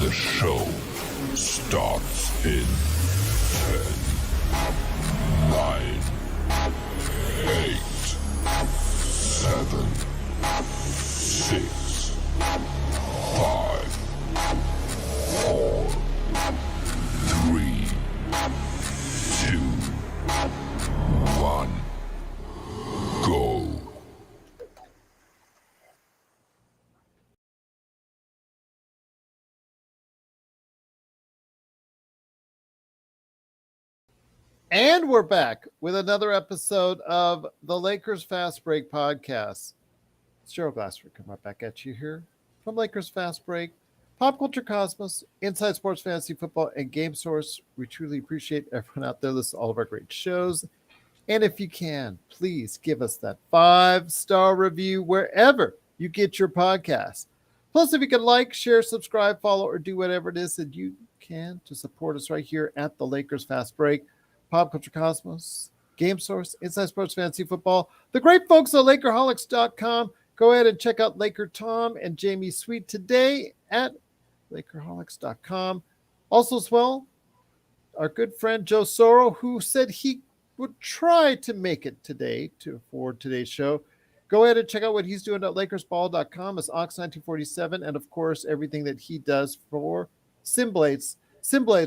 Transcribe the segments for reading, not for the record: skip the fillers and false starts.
The show starts in 10, 9, 8, 7, 6, 5, 4, 3, 2, 1, go. And we're back with another episode of the Lakers Fast Break podcast. It's Gerald Glassford coming right back at you here from Lakers Fast Break, Pop Culture Cosmos, Inside Sports Fantasy Football, and Game Source. We truly appreciate everyone out there listening to all of our great shows. And if you can, please give us that 5-star review wherever you get your podcasts. Plus, if you can like, share, subscribe, follow, or do whatever it is that you can to support us right here at the Lakers Fast Break, Pop Culture Cosmos, Game Source, Inside Sports Fantasy Football, the great folks at LakerHolics.com. Go ahead and check out LakerTom and Jamie Sweet today at LakerHolics.com. Also as well, our good friend Joe Soro, who said he would try to make it today for today's show. Go ahead and check out what he's doing at LakersBall.com. It's Ox1947, and of course, everything that he does for Simblades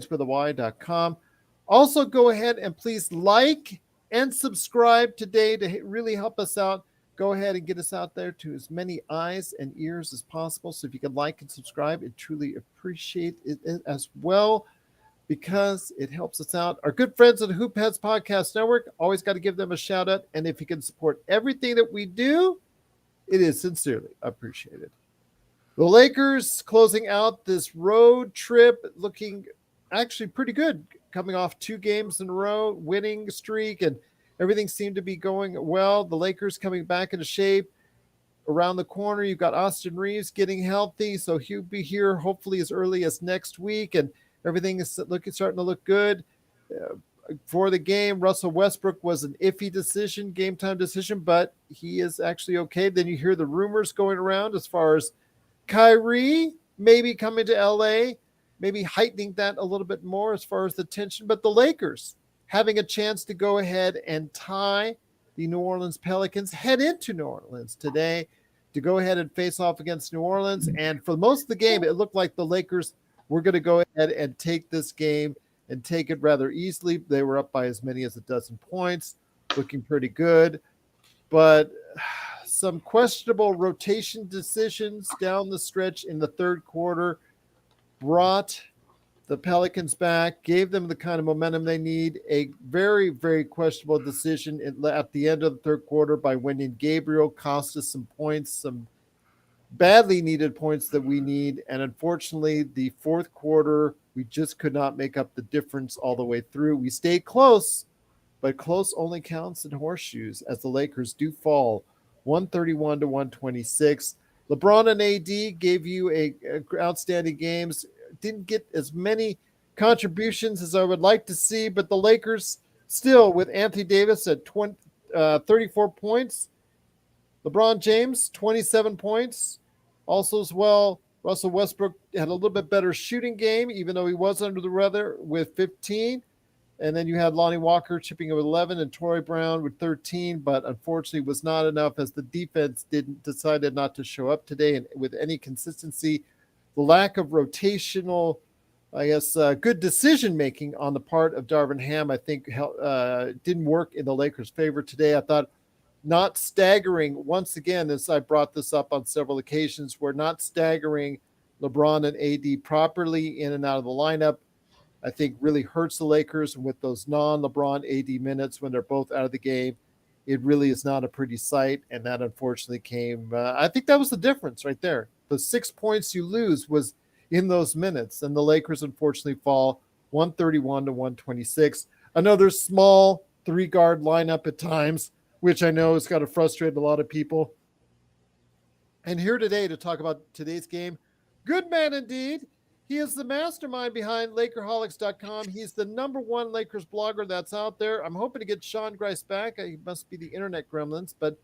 with a Y.com. Also, go ahead and please like and subscribe today to really help us out. Go ahead and get us out there to as many eyes and ears as possible. So if you can like and subscribe, it truly appreciate it as well because it helps us out. Our good friends at the Hoop Heads Podcast Network, always got to give them a shout out. And if you can support everything that we do, it is sincerely appreciated. The Lakers closing out this road trip looking actually pretty good, coming off 2 games in a row, winning streak, and everything seemed to be going well. The Lakers coming back into shape. Around the corner, you've got Austin Reeves getting healthy, so he'll be here hopefully as early as next week, and everything is starting to look good. For the game, Russell Westbrook was an iffy decision, game time decision, but he is actually okay. Then you hear the rumors going around as far as Kyrie maybe coming to LA, maybe heightening that a little bit more as far as the tension. But the Lakers having a chance to go ahead and tie the New Orleans Pelicans, head into New Orleans today to go ahead and face off against New Orleans. And for most of the game, it looked like the Lakers were going to go ahead and take this game and take it rather easily. They were up by as many as a dozen points, looking pretty good. But some questionable rotation decisions down the stretch in the third quarter brought the Pelicans back, gave them the kind of momentum they need. A very, very questionable decision at the end of the third quarter by Wenyen Gabriel cost us some points, some badly needed points that we need. And unfortunately, the fourth quarter, we just could not make up the difference all the way through. We stayed close, but close only counts in horseshoes as the Lakers do fall 131 to 126. LeBron and AD gave you outstanding games. Didn't get as many contributions as I would like to see, but the Lakers still with Anthony Davis at 34 points. LeBron James, 27 points. Also as well, Russell Westbrook had a little bit better shooting game, even though he was under the weather with 15. And then you had Lonnie Walker chipping in with 11 and Torrey Brown with 13, but unfortunately was not enough as the defense decided not to show up today and with any consistency. The lack of rotational, good decision-making on the part of Darvin Ham, I think didn't work in the Lakers' favor today. I thought not staggering, once again, as I brought this up on several occasions, we're not staggering LeBron and AD properly in and out of the lineup. I think really hurts the Lakers, and with those non-LeBron AD minutes when they're both out of the game, it really is not a pretty sight, and that unfortunately came. I think that was the difference right there. The 6 points you lose was in those minutes, and the Lakers unfortunately fall 131 to 126. Another small 3-guard lineup at times, which I know has got to frustrate a lot of people. And here today to talk about today's game, good man indeed. He is the mastermind behind LakerHolics.com. He's the #1 Lakers blogger that's out there. I'm hoping to get Sean Grice back. He must be the internet gremlins, but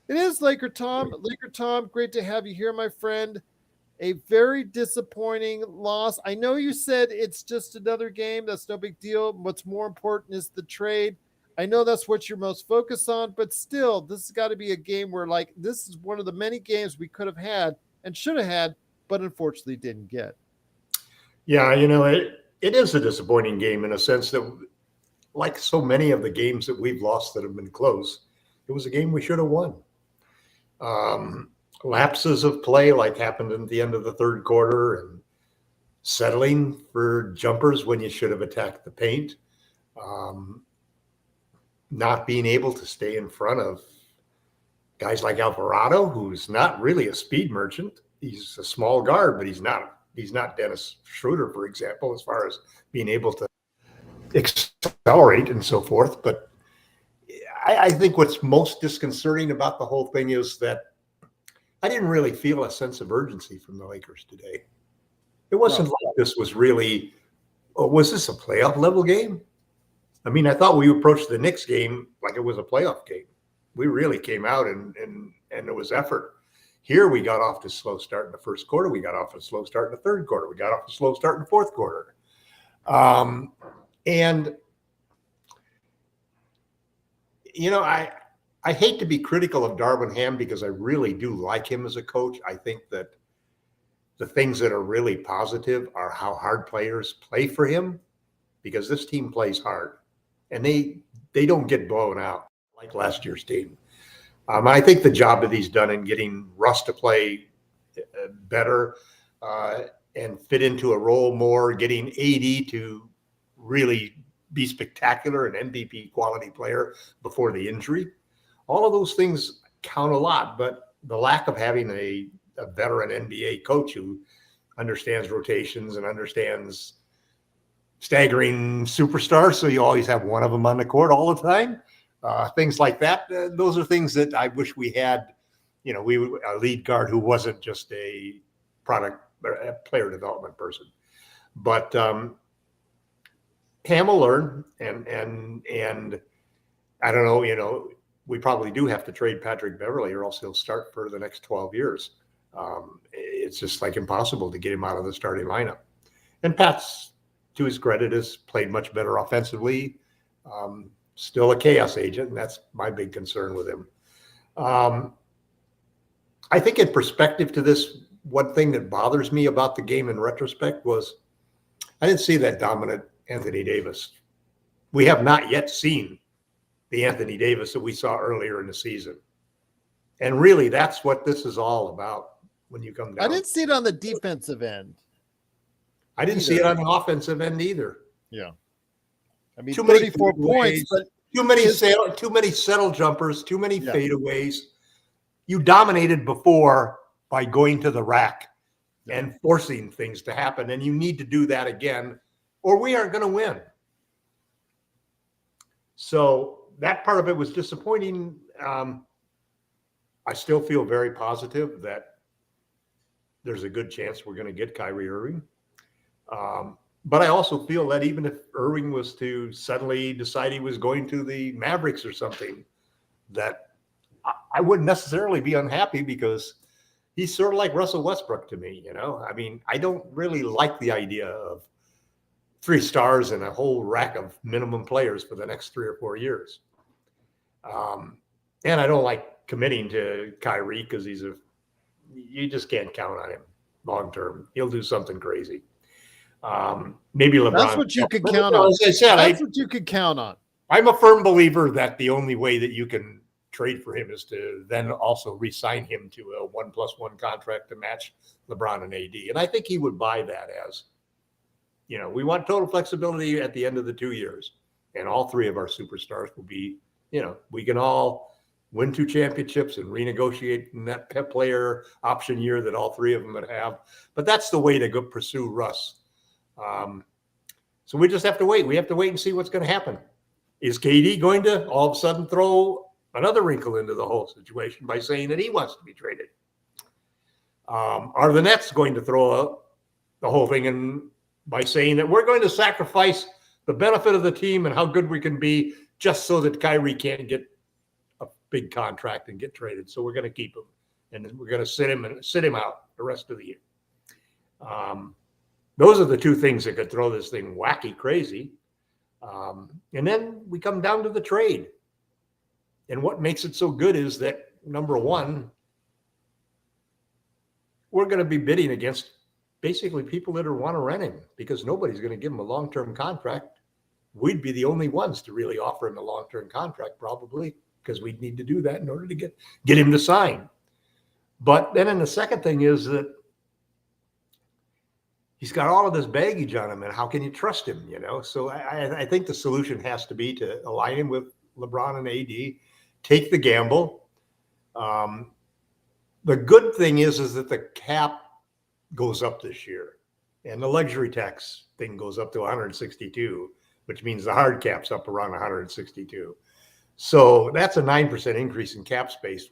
it is LakerTom. LakerTom, great to have you here, my friend. A very disappointing loss. I know you said it's just another game. That's no big deal. What's more important is the trade. I know that's what you're most focused on, but still, this has got to be a game where, like, this is one of the many games we could have had and should have had, but unfortunately didn't get. Yeah, it is a disappointing game in a sense that, like so many of the games that we've lost that have been close, it was a game we should have won. Lapses of play, like happened at the end of the third quarter, and settling for jumpers when you should have attacked the paint. Not being able to stay in front of guys like Alvarado, who's not really a speed merchant. He's a small guard, but he's not Dennis Schroeder, for example, as far as being able to accelerate and so forth. But I think what's most disconcerting about the whole thing is that I didn't really feel a sense of urgency from the Lakers today. It wasn't like this was really, was this a playoff level game? I mean, I thought we approached the Knicks game like it was a playoff game. We really came out and it was effort. Here we got off to a slow start in the first quarter. We got off to a slow start in the third quarter. We got off to a slow start in the fourth quarter. And I hate to be critical of Darvin Ham because I really do like him as a coach. I think that the things that are really positive are how hard players play for him, because this team plays hard and they don't get blown out like last year's team. I think the job that he's done in getting Russ to play better and fit into a role more, getting AD to really be spectacular, an MVP quality player before the injury. All of those things count a lot, but the lack of having a veteran NBA coach who understands rotations and understands staggering superstars, so you always have one of them on the court all the time, things like that. Those are things that I wish we had, a lead guard who wasn't just a player development person. But Ham will learn, and I don't know, we probably do have to trade Patrick Beverley or else he'll start for the next 12 years. It's just like impossible to get him out of the starting lineup. And Pat's, to his credit, has played much better offensively. Still a chaos agent, and that's my big concern with him. I think in perspective to this, one thing that bothers me about the game in retrospect was I didn't see that dominant Anthony Davis. We have not yet seen the Anthony Davis that we saw earlier in the season. And really, that's what this is all about when you come down. I didn't see it on the defensive end. I didn't see it on the offensive end either. Yeah. I mean, too 34 points, but too many settle jumpers, too many fadeaways. You dominated before by going to the rack and forcing things to happen, and you need to do that again, or we aren't going to win. So that part of it was disappointing. I still feel very positive that there's a good chance we're going to get Kyrie Irving. But I also feel that even if Irving was to suddenly decide he was going to the Mavericks or something, that I wouldn't necessarily be unhappy, because he's sort of like Russell Westbrook to me, I mean, I don't really like the idea of 3 stars and a whole rack of minimum players for the next 3 or 4 years. And I don't like committing to Kyrie because you just can't count on him long term. He'll do something crazy. Maybe LeBron. That's what you could count on. As I said, that's what you could count on. I'm a firm believer that the only way that you can trade for him is to then also re-sign him to a 1+1 contract to match LeBron and AD. And I think he would buy that as, we want total flexibility at the end of the 2 years. And all 3 of our superstars will be, we can all win 2 championships and renegotiate in that player option year that all 3 of them would have. But that's the way to go pursue Russ. So we just have to wait. We have to wait and see what's going to happen. Is KD going to all of a sudden throw another wrinkle into the whole situation by saying that he wants to be traded? Are the Nets going to throw the whole thing in by saying that we're going to sacrifice the benefit of the team and how good we can be just so that Kyrie can't get a big contract and get traded? So we're going to keep him, and we're going to sit him out the rest of the year. Those are the two things that could throw this thing wacky crazy. And then we come down to the trade. And what makes it so good is that, number one, we're going to be bidding against basically people that want to rent him because nobody's going to give him a long-term contract. We'd be the only ones to really offer him a long-term contract, probably, because we'd need to do that in order to get him to sign. But then the second thing is that he's got all of this baggage on him, and how can you trust him, So I think the solution has to be to align him with LeBron and AD, take the gamble. The good thing is that the cap goes up this year, and the luxury tax thing goes up to 162, which means the hard cap's up around 162. So that's a 9% increase in cap space,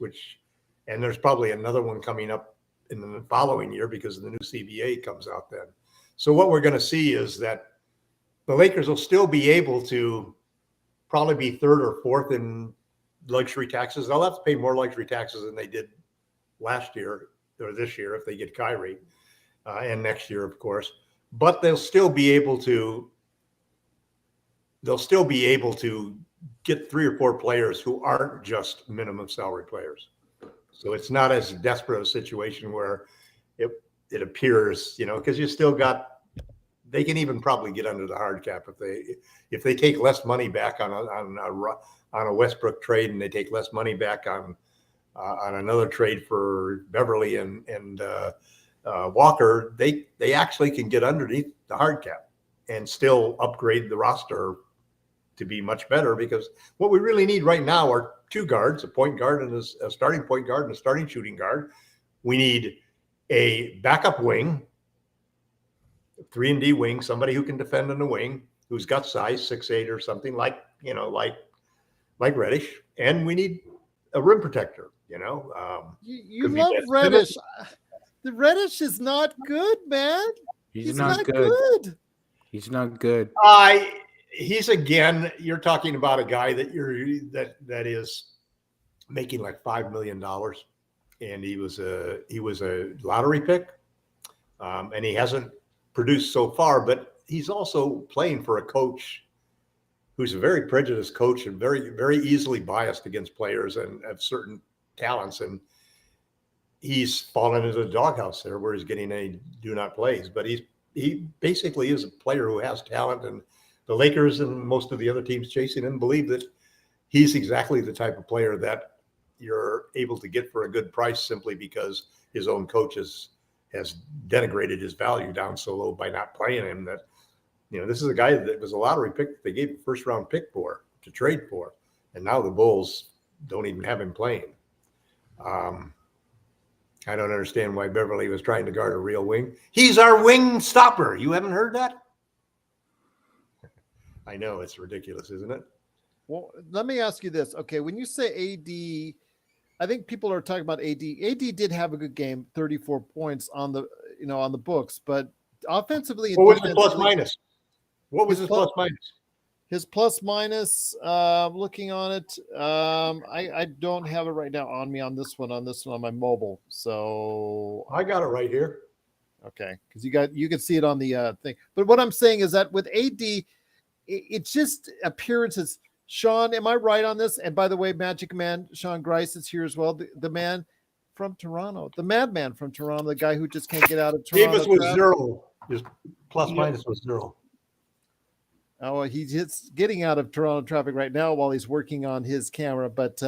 and there's probably another one coming up in the following year because the new CBA comes out then. So what we're going to see is that the Lakers will still be able to probably be third or fourth in luxury taxes. They'll have to pay more luxury taxes than they did last year or this year if they get Kyrie, and next year, of course. But they'll still be able to get 3 or 4 players who aren't just minimum salary players. So it's not as desperate a situation where it appears, because you still got. They can even probably get under the hard cap if they take less money back on a Westbrook trade, and they take less money back on another trade for Beverly and Walker. They actually can get underneath the hard cap and still upgrade the roster to be much better, because what we really need right now are 2 guards, a point guard and a starting point guard and a starting shooting guard. We need a backup wing, 3-and-D wing, somebody who can defend in the wing, who's got size, 6'8" or something like Reddish, and we need a rim protector. You love Reddish. The Reddish is not good, man. He's not good. He's not good. He's again. You're talking about a guy that is making like $5 million, and he was a lottery pick, and he hasn't produced so far. But he's also playing for a coach who's a very prejudiced coach and very, very easily biased against players and have certain talents. And he's fallen into the doghouse there where he's getting any do not plays. But he basically is a player who has talent, and the Lakers and most of the other teams chasing him believe that he's exactly the type of player that you're able to get for a good price simply because his own coach has denigrated his value down so low by not playing him that, this is a guy that was a lottery pick. They gave a first-round pick to trade for, and now the Bulls don't even have him playing. I don't understand why Beverly was trying to guard a real wing. He's our wing stopper. You haven't heard that? I know, it's ridiculous, isn't it? Well, let me ask you this. Okay, when you say AD, I think people are talking about AD. AD did have a good game, 34 points on the books, but offensively, what was his plus minus? What was his plus minus? His plus minus, looking on it, I don't have it right now on me on this one on my mobile. So I got it right here. Okay, because you can see it on the thing. But what I'm saying is that with AD, it's just appearances. Sean, am I right on this? And by the way, MagicMan, Sean Grice is here as well. The man from Toronto, the madman from Toronto, the guy who just can't get out of Toronto. Davis was 0. His plus minus was 0. Oh, he's just getting out of Toronto traffic right now while he's working on his camera. But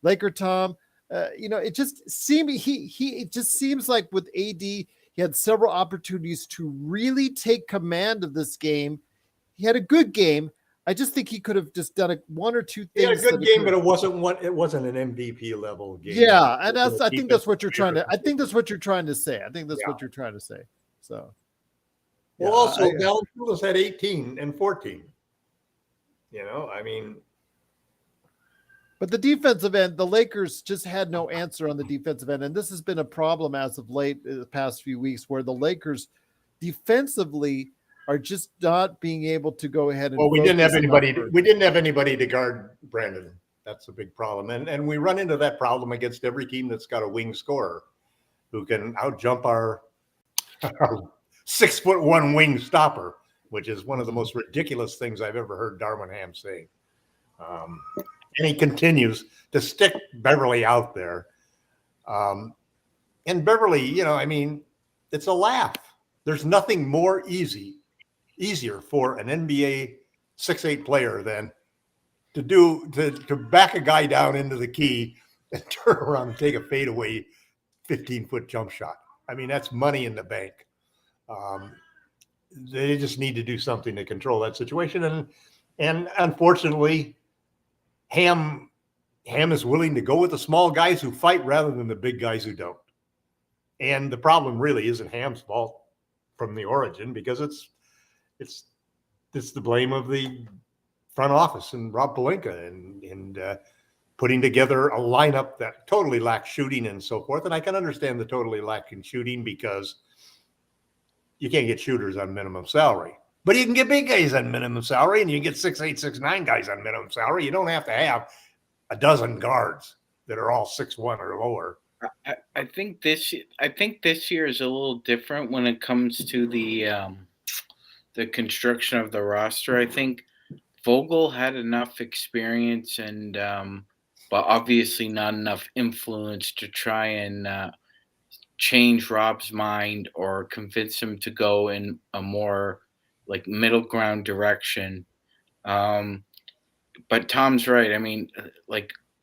LakerTom, it just seems like with AD, he had several opportunities to really take command of this game. He had a good game. I just think he could have just done one or two things. He had a good game, but it wasn't an MVP level game. Yeah, and I think that's what you're trying to. I think that's what you're trying to say. What you're trying to say. So. Well, also, Valanciunas had 18 and 14. But the defensive end, the Lakers just had no answer on the defensive end, and this has been a problem as of late, the past few weeks, where the Lakers defensively are just not being able to go ahead and. Well, we didn't have anybody. We didn't have anybody to guard Brandon. That's a big problem, and we run into that problem against every team that's got a wing scorer who can outjump our 6'1" wing stopper, which is one of the most ridiculous things I've ever heard Darvin Ham say. And he continues to stick Beverly out there. And Beverly, it's a laugh. There's nothing more easier for an NBA 6'8" player than to back a guy down into the key and turn around and take a fadeaway 15-foot jump shot. That's money in the bank. They just need to do something to control that situation. And unfortunately, Ham is willing to go with the small guys who fight rather than the big guys who don't. And the problem really isn't Ham's fault from the origin, because it's the blame of the front office and Rob Pelinka and putting together a lineup that totally lacks shooting and so forth. And I can understand the totally lacking shooting because you can't get shooters on minimum salary. But you can get big guys on minimum salary, and you can get 6'8", 6'9" guys on minimum salary. You don't have to have a dozen guards that are all 6'1" or lower. I think this year is a little different when it comes to the construction of the roster. I think Vogel had enough experience and but obviously not enough influence to try and change Rob's mind or convince him to go in a more like middle ground direction. But Tom's right.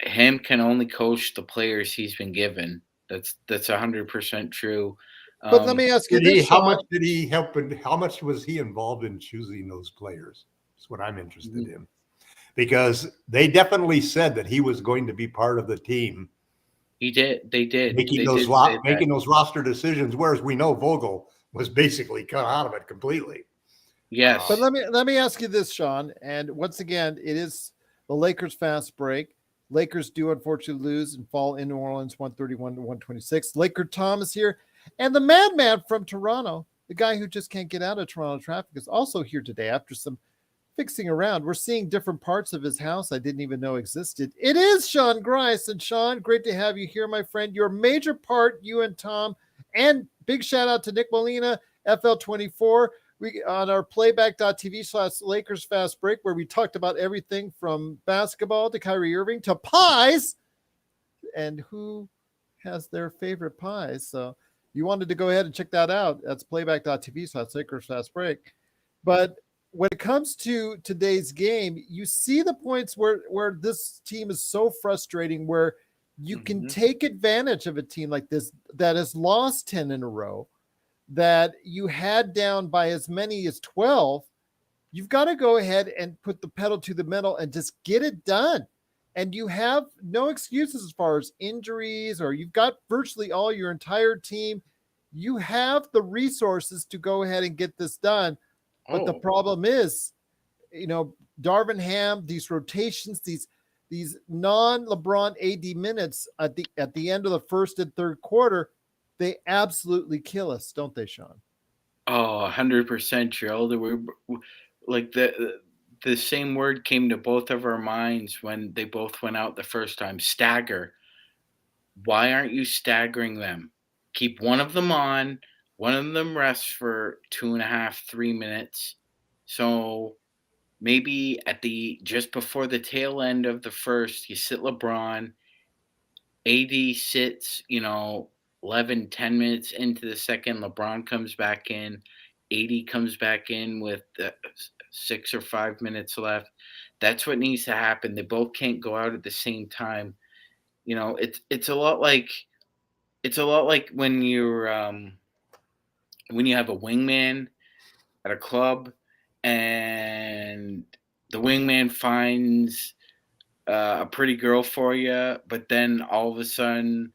Ham can only coach the players he's been given. That's 100% true. But let me ask you this: how much did he help, and how much was he involved in choosing those players? That's what I'm interested in, because they definitely said that he was going to be part of the team. He did. They did making those roster decisions, whereas we know Vogel was basically cut out of it completely. Yes. But let me ask you this, Sean. And once again, it is the Lakers fast break. Lakers do unfortunately lose and fall in New Orleans 131-126. LakerTom is here. And the madman from Toronto, the guy who just can't get out of Toronto traffic, is also here today after some fixing around. We're seeing different parts of his house I didn't even know existed. It is Sean Grice. And Sean, great to have you here, my friend. You're a major part, you and Tom. And big shout out to Nick Molina, FL24. We on our playback.tv/Lakers Fast Break, where we talked about everything from basketball to Kyrie Irving to pies and who has their favorite pies. So you wanted to go ahead and check that out. That's playback.tv/Lakers Fast Break. But when it comes to today's game, you see the points where this team is so frustrating, where you can take advantage of a team like this that has lost 10 in a row, that you had down by as many as 12. You've got to go ahead and put the pedal to the metal and just get it done. And you have no excuses as far as injuries, or you've got virtually all your entire team. You have the resources to go ahead and get this done. But the problem is, Darvin Ham, these rotations, these non-LeBron AD minutes at the end of the first and third quarter, they absolutely kill us, don't they, Sean? Oh, 100%, Gerald. We're like the same word came to both of our minds when they both went out the first time. Stagger. Why aren't you staggering them? Keep one of them on. One of them rests for 2.5, 3 minutes. So maybe just before the tail end of the first, you sit LeBron. AD sits, 11, 10 minutes into the second. LeBron comes back in. AD comes back in with 6 or 5 minutes left. That's what needs to happen. They both can't go out at the same time. It's a lot like when you're when you have a wingman at a club and the wingman finds a pretty girl for you, but then all of a sudden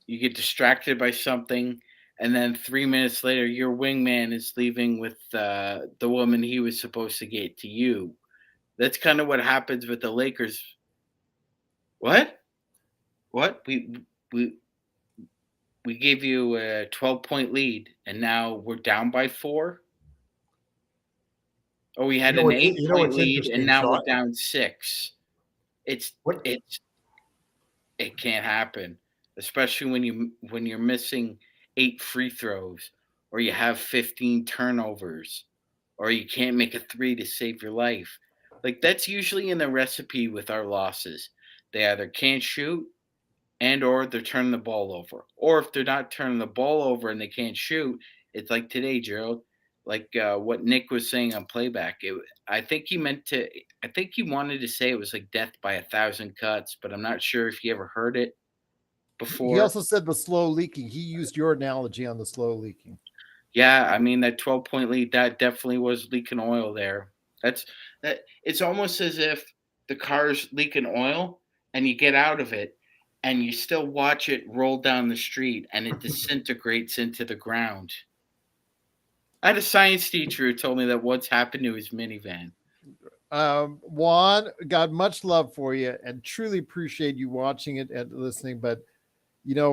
you get distracted by something, and then 3 minutes later your wingman is leaving with the woman he was supposed to get to you. That's kind of what happens with the Lakers. What? We gave you a 12-point lead, and now we're down by 4? Or we had an 8-point lead, and now we're down 6. It can't happen, especially when you're missing 8 free throws or you have 15 turnovers, or you can't make a three to save your life. Like, that's usually in the recipe with our losses. They either can't shoot and or they're turning the ball over. Or if they're not turning the ball over and they can't shoot, it's like today, Gerald, like what Nick was saying on playback. I think he wanted to say it was like death by 1,000 cuts, but I'm not sure if you ever heard it before. He also said the slow leaking. He used your analogy on the slow leaking. Yeah, I mean, that 12-point lead, that definitely was leaking oil there. It's almost as if the car's leaking oil and you get out of it and you still watch it roll down the street and it disintegrates into the ground. I had a science teacher who told me that once happened to his minivan. Juan, got much love for you and truly appreciate you watching it and listening. But,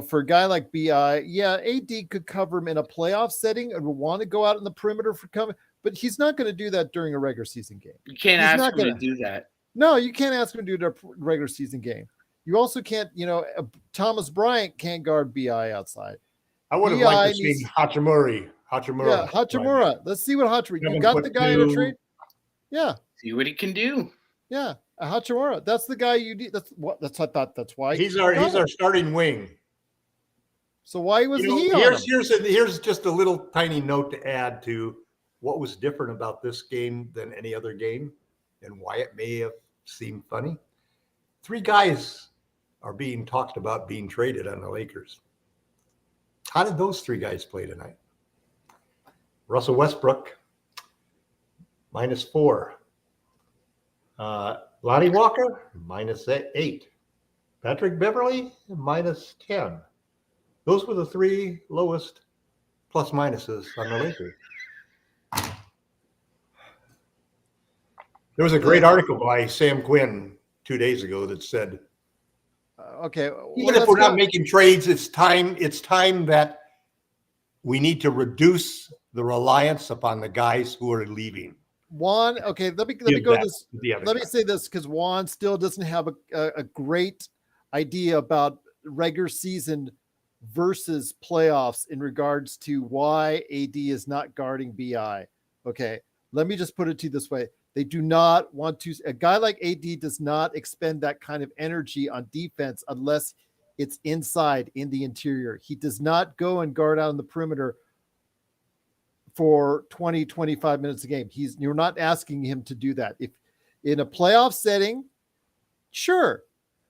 for a guy like BI, yeah, AD could cover him in a playoff setting and would want to go out in the perimeter for cover, but he's not going to do that during a regular season game. You can't ask him to do that. No, you can't ask him to do it in a regular season game. You also can't, Thomas Bryant can't guard BI outside. I would have liked to see Hachimura. Yeah, Hachimura. Let's see what Hachimura. You got the guy in a trade. Yeah. See what he can do. Yeah, Hachimura. That's the guy you need. That's I thought. That's why he's our starting wing. So why was he on here's just a little tiny note to add to what was different about this game than any other game, and why it may have seemed funny. 3 guys are being talked about being traded on the Lakers. How did those 3 guys play tonight? Russell Westbrook, -4. Lonnie Walker, -8. Patrick Beverley, -10. Those were the 3 lowest plus minuses on the Lakers. There was a great article by Sam Quinn 2 days ago that said, okay, even if we're not making trades, it's time that we need to reduce the reliance upon the guys who are leaving. Juan, okay, let me go this. Let me say this, because Juan still doesn't have a great idea about regular season versus playoffs in regards to why AD is not guarding BI. Okay, let me just put it to you this way. They do not want to, a guy like AD does not expend that kind of energy on defense unless it's inside in the interior. He does not go and guard out on the perimeter for 20, 25 minutes a game. You're not asking him to do that. If in a playoff setting, sure,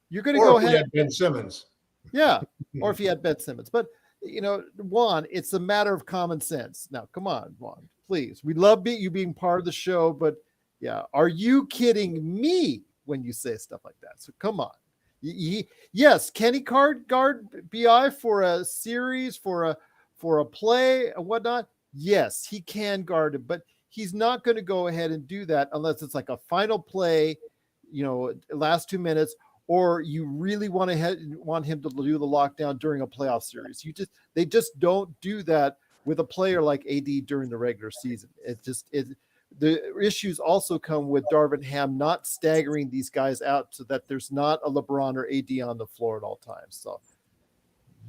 you're going to go ahead. Had Ben Simmons. Yeah. Or if he had Ben Simmons. But, Juan, it's a matter of common sense. Now, come on, Juan, please. We love you being part of the show, but yeah, are you kidding me when you say stuff like that? So come on. Yes, can he guard BI for a series, for a play and whatnot? Yes, he can guard it, but he's not going to go ahead and do that unless it's like a final play, last 2 minutes, or you really want him to do the lockdown during a playoff series. They just don't do that with a player like AD during the regular season. The issues also come with Darvin Ham not staggering these guys out so that there's not a LeBron or AD on the floor at all times. So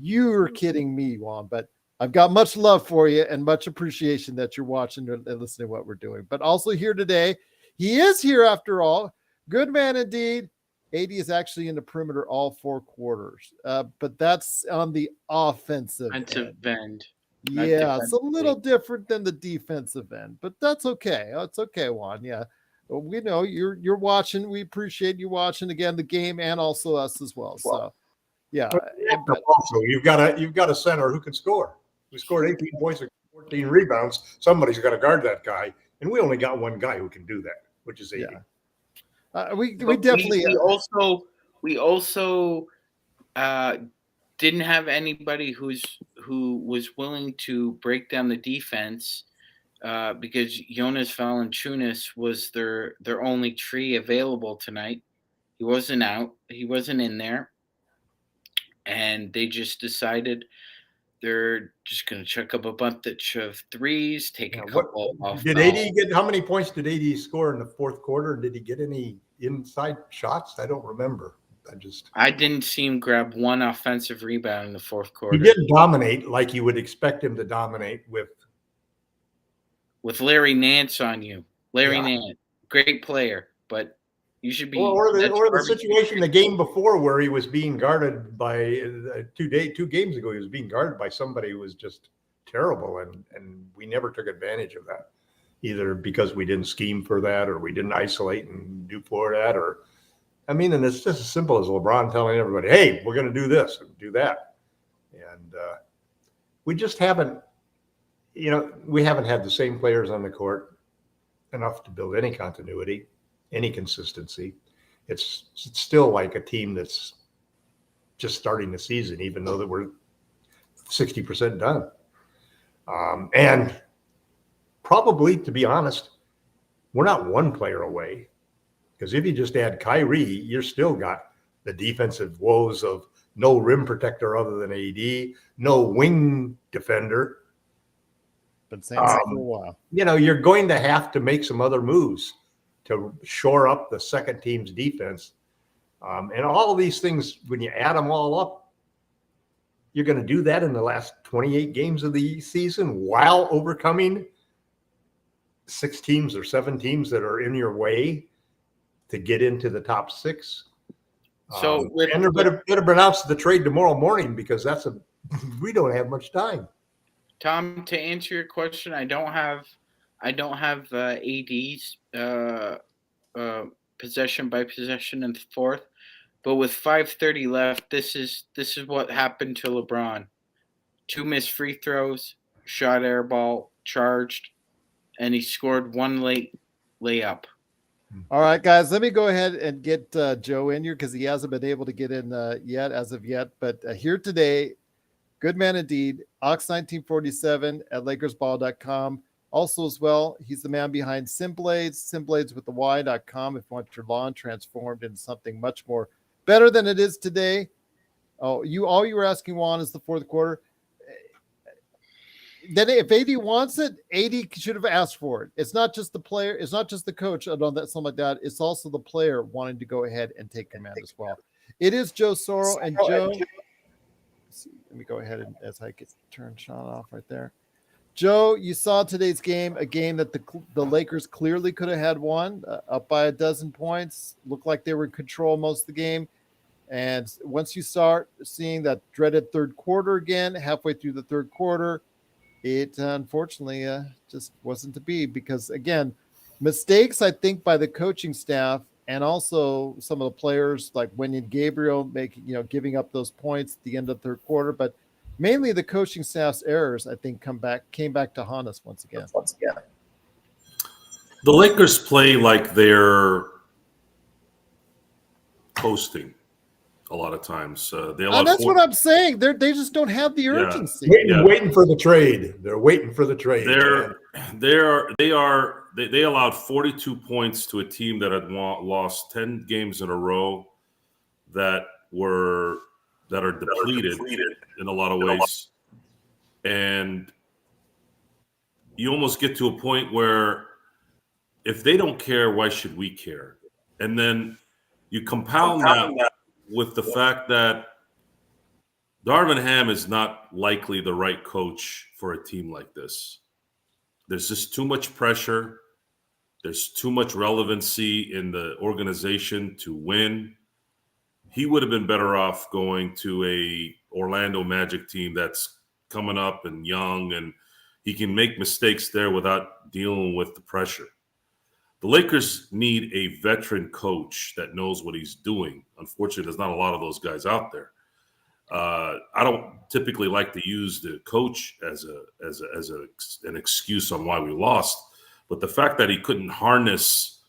you're kidding me, Juan, but I've got much love for you and much appreciation that you're watching and listening to what we're doing. But also here today, he is here after all. Good man indeed. AD is actually in the perimeter all 4 quarters, but that's on the offensive end. Yeah, it's a little different than the defensive end, but that's okay. It's okay, Juan. Yeah, we know you're watching. We appreciate you watching again the game and also us as well. So, yeah. Also, you've got a center who can score. We scored 18 points and 14 rebounds. Somebody's got to guard that guy, and we only got one guy who can do that, which is AD. Yeah. We definitely. We also didn't have anybody who was willing to break down the defense because Jonas Valanciunas was their only tree available tonight. He wasn't out. He wasn't in there. And they just decided they're just going to chuck up a bunch of threes, take a couple off. Did AD get, how many points did AD score in the 4th quarter? Did he get any inside shots? I don't remember. I didn't see him grab one offensive rebound in the 4th quarter. He didn't dominate like you would expect him to dominate with with Larry Nance on you. Larry Yeah. Nance, great player, but you should be. Or the that's situation the game before where he was being guarded by 2 games ago, he was being guarded by somebody who was just terrible, and we never took advantage of that, either because we didn't scheme for that or we didn't isolate and do for that, or I mean, and it's just as simple as LeBron telling everybody, "Hey, we're going to do this and do that," and we just haven't, we haven't had the same players on the court enough to build any continuity, any consistency. It's still like a team that's just starting the season, even though that we're 60% done. And probably, to be honest, we're not one player away, because if you just add Kyrie, you're still got the defensive woes of no rim protector other than AD, no wing defender. Been saying that for a while. You're going to have to make some other moves to shore up the second team's defense. And all of these things, when you add them all up, you're going to do that in the last 28 games of the season while overcoming 6 teams or 7 teams that are in your way to get into the top 6. So and they're better announce the trade tomorrow morning, because we don't have much time. Tom, to answer your question, I don't have AD's possession by possession in the fourth, but with 5:30 left, this is what happened to LeBron. 2 missed free throws, shot air ball, charged, and he scored 1 late layup. All right, guys, let me go ahead and get Joe in here, because he hasn't been able to get in as of yet. But here today, good man indeed, Ox1947 at LakersBall.com. Also as well, he's the man behind SimBlades with the Y.com. If you want your lawn transformed into something much more better than it is today. All you were asking, Juan, is the fourth quarter. Then if AD wants it, AD should have asked for it. It's not just the player. It's not just the coach on that, something like that. It's also the player wanting to go ahead and take command as well. It is Joe Soro and Joe. Let me go ahead and as I get turn Sean off right there. Joe, you saw today's game, a game that the Lakers clearly could have had won, up by 12 points. Looked like they were in control most of the game. And once you start seeing that dreaded third quarter again, halfway through the third quarter, it unfortunately just wasn't to be, because, again, mistakes, I think, by the coaching staff and also some of the players like Wenyen Gabriel giving up those points at the end of the third quarter. But mainly the coaching staff's errors, I think, came back to haunt us once again. The Lakers play like they're coasting a lot of times. That's what I'm saying. They just don't have the urgency. Waiting for the trade. They're waiting for the trade. They allowed 42 points to a team that had lost 10 games in a row, that are depleted in a lot of ways. And you almost get to a point where if they don't care, why should we care? And then you compound that with the fact that Darvin Ham is not likely the right coach for a team like this. There's just too much pressure. There's too much relevancy in the organization to win. He would have been better off going to a Orlando Magic team that's coming up and young, and he can make mistakes there without dealing with the pressure. The Lakers need a veteran coach that knows what he's doing. Unfortunately, there's not a lot of those guys out there. I don't typically like to use the coach as an excuse on why we lost, but the fact that he couldn't harness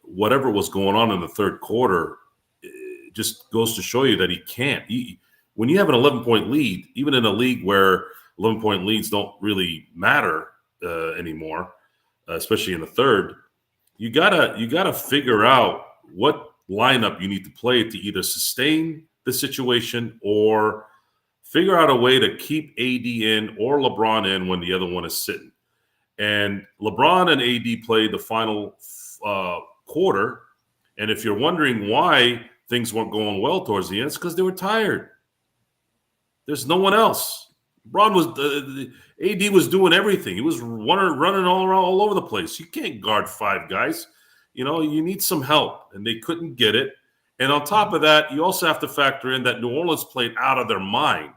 whatever was going on in the third quarter just goes to show you that he can't. When you have an 11-point lead, even in a league where 11-point leads don't really matter anymore, especially in the third, you gotta figure out what lineup you need to play to either sustain the situation or figure out a way to keep AD in or LeBron in when the other one is sitting. And LeBron and AD played the final quarter. And if you're wondering why things weren't going well towards the end, it's because they were tired. There's no one else. LeBron was AD was doing everything. He was running all over the place. You can't guard 5 guys. You need some help, and they couldn't get it. And on top of that, you also have to factor in that New Orleans played out of their mind.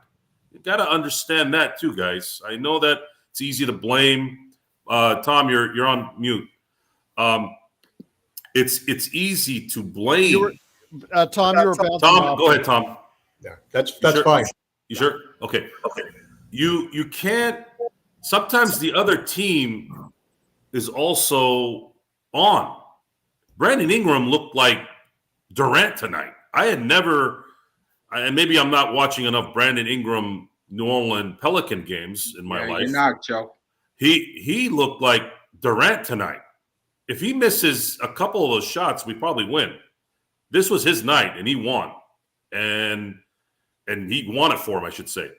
You got to understand that too, guys. I know that it's easy to blame. Tom, you're on mute. It's easy to blame. Tom, you were bouncing Tom, off. go ahead, Tom. Yeah, that's sure? fine. You sure? Okay. You can't. Sometimes the other team is also on. Brandon Ingram looked like Durant tonight. I had never, and maybe I'm not watching enough Brandon Ingram New Orleans Pelican games in my life. You're not, Joe. He looked like Durant tonight. If he misses a couple of those shots, we probably win. This was his night, and he won. And he won it for him, I should say.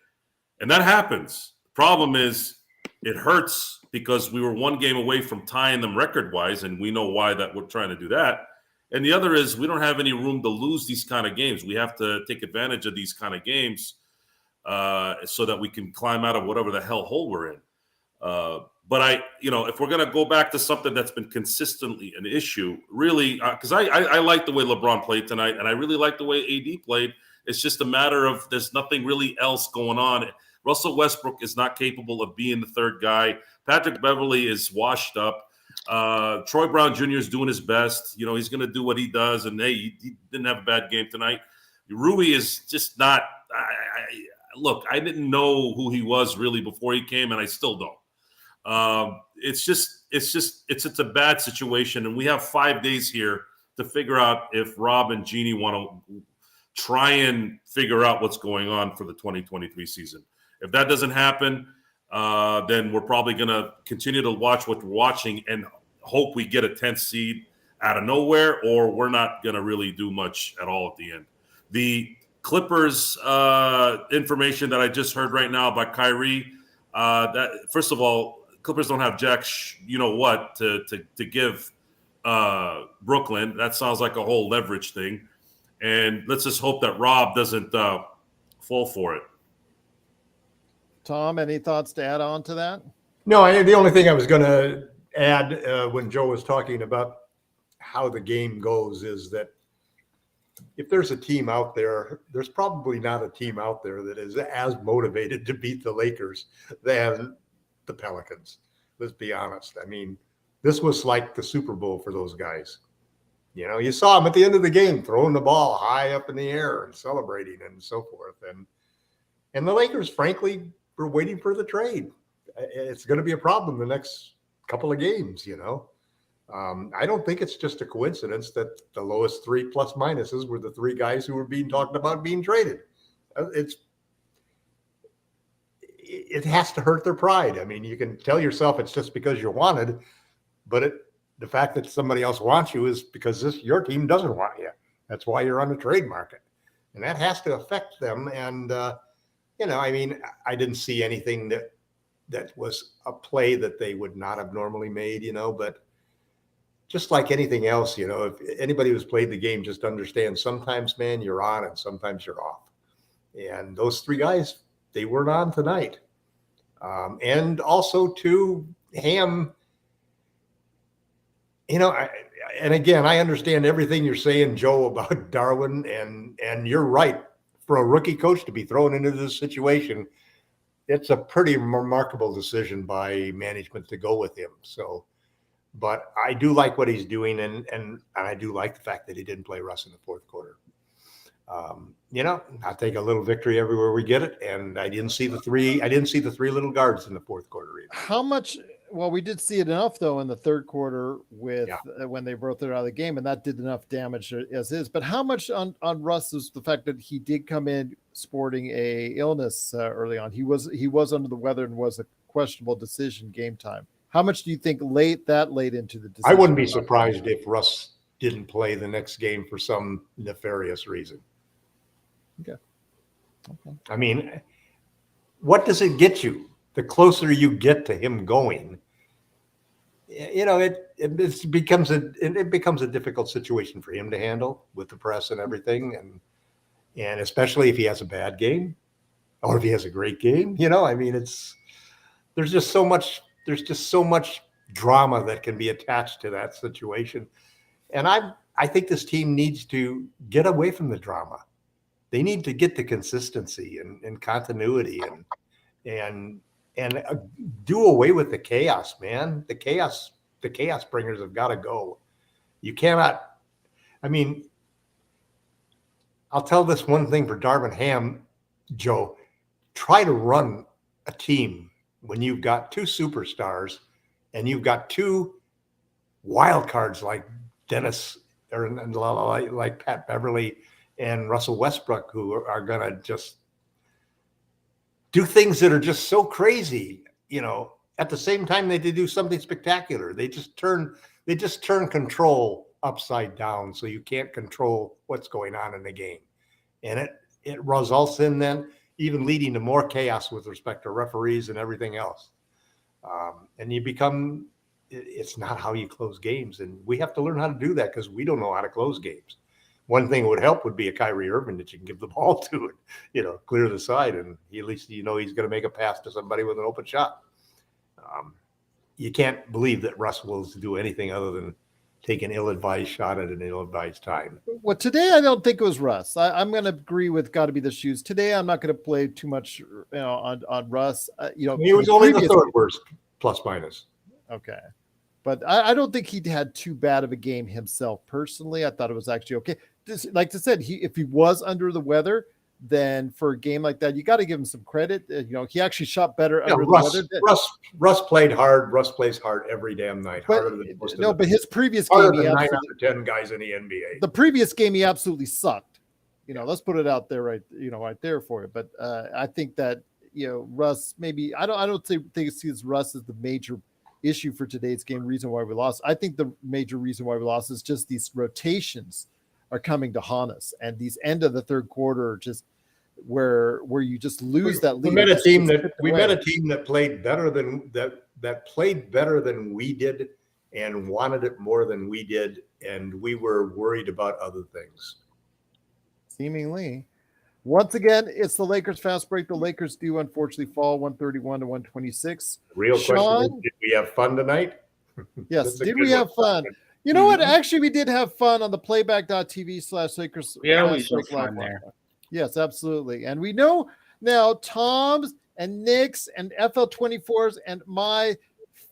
And that happens. The problem is it hurts because we were 1 game away from tying them record-wise, and we know why that we're trying to do that. And the other is we don't have any room to lose these kind of games. We have to take advantage of these kind of games so that we can climb out of whatever the hell hole we're in. But if we're going to go back to something that's been consistently an issue, really, because I like the way LeBron played tonight, and I really like the way AD played. It's just a matter of there's nothing really else going on. Russell Westbrook is not capable of being the third guy. Patrick Beverley is washed up. Troy Brown Jr. is doing his best. He's going to do what he does. And, hey, he didn't have a bad game tonight. Rui is just not look, I didn't know who he was really before he came, and I still don't. It's a bad situation. And we have 5 days here to figure out if Rob and Jeannie want to try and figure out what's going on for the 2023 season. If that doesn't happen, then we're probably going to continue to watch what we're watching and hope we get a 10th seed out of nowhere, or we're not going to really do much at all at the end. The Clippers information that I just heard right now about Kyrie, that first of all, Clippers don't have jack to give Brooklyn. That sounds like a whole leverage thing. And let's just hope that Rob doesn't fall for it. Tom, any thoughts to add on to that? No, the only thing I was going to add when Joe was talking about how the game goes is that if there's a team out there, there's probably not a team out there that is as motivated to beat the Lakers than the Pelicans. Let's be honest. I mean, this was like the Super Bowl for those guys. You saw them at the end of the game throwing the ball high up in the air and celebrating and so forth. And the Lakers, frankly, were waiting for the trade. It's going to be a problem the next couple of games, I don't think it's just a coincidence that the lowest 3 plus minuses were the 3 guys who were being talked about being traded. It has to hurt their pride. I mean, you can tell yourself it's just because you're wanted, but the fact that somebody else wants you is because your team doesn't want you. That's why you're on the trade market. And that has to affect them. And, I didn't see anything that was a play that they would not have normally made, but just like anything else, if anybody who's played the game just understands sometimes, man, you're on and sometimes you're off. And those 3 guys, they weren't on tonight. And also to Ham, and again, I understand everything you're saying, Joe, about Darwin, and you're right. For a rookie coach to be thrown into this situation, it's a pretty remarkable decision by management to go with him. So, but I do like what he's doing, and I do like the fact that he didn't play Russ in the 4th quarter. I'll take a little victory everywhere we get it, and I didn't see the 3 little guards in the 4th quarter either. How much? Well, we did see it enough though in the 3rd quarter with when they broke it out of the game, and that did enough damage as is. But how much on Russ is the fact that he did come in sporting a illness early on? He was under the weather and was a questionable decision game time. How much do you think late into the decision? I wouldn't be surprised if Russ didn't play the next game for some nefarious reason. Okay. I mean, what does it get you? The closer you get to him going, it becomes a difficult situation for him to handle with the press and everything, and especially if he has a bad game. or if he has a great game. I mean, there's just so much drama that can be attached to that situation. And I think this team needs to get away from the drama. They need to get to consistency and continuity and do away with the chaos, man. The chaos bringers have got to go. You cannot. I mean, I'll tell this one thing for Darvin Ham, Joe. Try to run a team when you've got two superstars and you've got two wild cards like Dennis or like Pat Beverly and Russell Westbrook, who are going to just do things that are just so crazy. At the same time, they do something spectacular. They just turn control upside down, so you can't control what's going on in the game, and it results in then even leading to more chaos with respect to referees and everything else. And you become, it's not how you close games, and we have to learn how to do that because we don't know how to close games. One thing that would help would be a Kyrie Irving that you can give the ball to and clear the side, and at least he's going to make a pass to somebody with an open shot. You can't believe that Russ will do anything other than take an ill-advised shot at an ill-advised time. Well, today I don't think it was Russ. I'm going to agree with got to be the shoes. Today I'm not going to play too much on Russ. He was only the third worst plus minus. Okay. But I don't think he had too bad of a game himself personally. I thought it was actually okay. Like I said, if he was under the weather, then for a game like that, you got to give him some credit. He actually shot better under the weather. Russ played hard. Russ plays hard every damn night. Harder than most of but his previous game, he 9 out of 10 guys in the NBA. The previous game, he absolutely sucked. Let's put it out there, right there for you. But I think that Russ maybe I don't think it's Russ is the major issue for today's game. Reason why we lost. I think the major reason why we lost is just these rotations are coming to haunt us, and these end of the third quarter are just where you just lose that lead. We met a team that played better than that played better than we did and wanted it more than we did, and we were worried about other things. Seemingly. Once again, it's the Lakers fast break. The Lakers do unfortunately fall 131 to 126. Real question: did we have fun tonight? Yes. Did we have fun? You know what? Actually, we did have fun on the playback.tv/Lakers. We always have fun there. Yes, absolutely. And we know now Tom's and Nick's and FL24's and my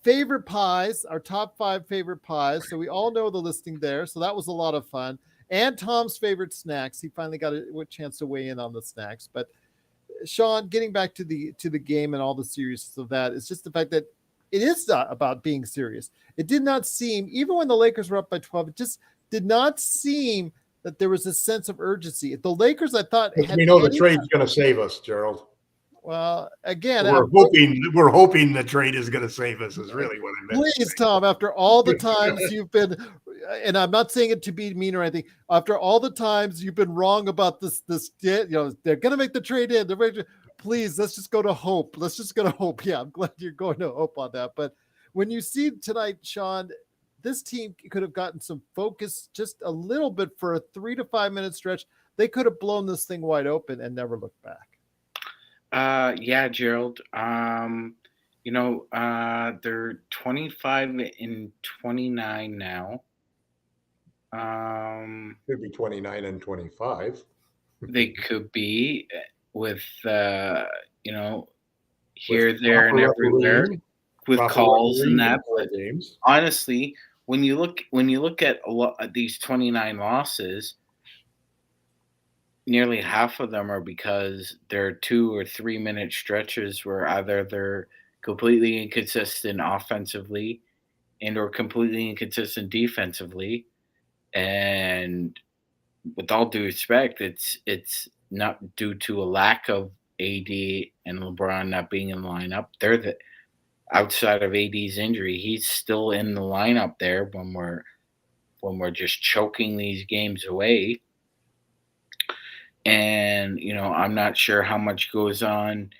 favorite pies, our top 5 favorite pies. So we all know the listing there. So that was a lot of fun. And Tom's favorite snacks. He finally got a chance to weigh in on the snacks. But Sean, getting back to the game and all the seriousness of that, it's just the fact that it is not about being serious. It did not seem, even when the Lakers were up by 12, it just did not seem that there was a sense of urgency. The Lakers, I thought, we know the trade's going to save us, Gerald. Well, again, we're hoping the trade is going to save us. Is really what I meant. Please, Tom. After all the times you've been, and I'm not saying it to be mean or anything. After all the times you've been wrong about this, they're going to make the trade in. Please, let's just go to hope. Let's just go to hope. Yeah, I'm glad you're going to hope on that. But when you see tonight, Sean, this team could have gotten some focus just a little bit for a 3 to 5 minute stretch. They could have blown this thing wide open and never looked back. Yeah, Gerald. They're 25 and 29 now. Could be 29 and 25. They could be with here, there, and everywhere with calls and that. But honestly, when you look at a lot of these 29 losses, nearly half of them are because there are 2 or 3 minute stretches where either they're completely inconsistent offensively and or completely inconsistent defensively. And with all due respect, it's not due to a lack of AD and LeBron not being in the lineup. They're outside of AD's injury, he's still in the lineup there when we're just choking these games away. And, I'm not sure how much goes on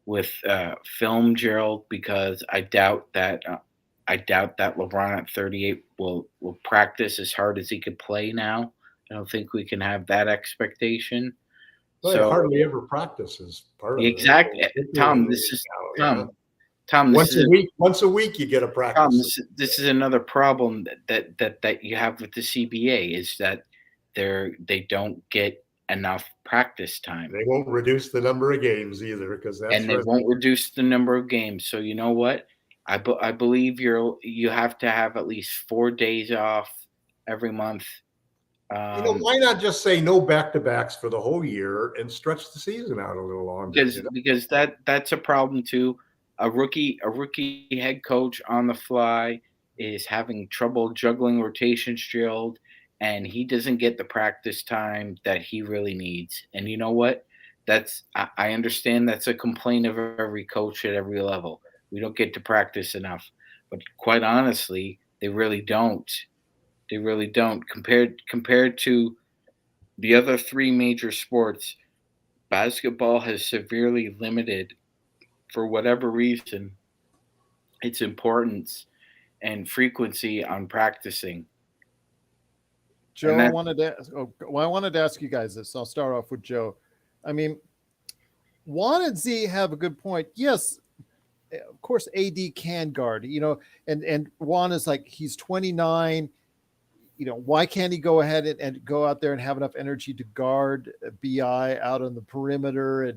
with film, Gerald, because I doubt that LeBron at 38 will practice as hard as he could play now. I don't think we can have that expectation. Well, So hardly ever practices. Part of exactly, it. Tom. This is Tom. Tom, Once a week, you get a practice. Tom, this is another problem that you have with the CBA is that they don't get enough practice time, They won't reduce the number of games either because that's and they won't reduce the number of games. So you know what? I believe you have to have at least 4 days off every month. Why not just say no back-to-backs for the whole year and stretch the season out a little longer? Because that's a problem too. A rookie head coach on the fly is having trouble juggling rotations drilled, and he doesn't get the practice time that he really needs. And you know what? I understand that's a complaint of every coach at every level. We don't get to practice enough. But quite honestly, they really don't. They really don't. Compared to the other three major sports, basketball has severely limited, for whatever reason, its importance and frequency on practicing. Joe, I wanted to ask you guys this. I'll start off with Joe. I mean, Juan and Z have a good point. Yes, of course, AD can guard, and Juan is like, he's 29. Why can't he go ahead and go out there and have enough energy to guard BI out on the perimeter?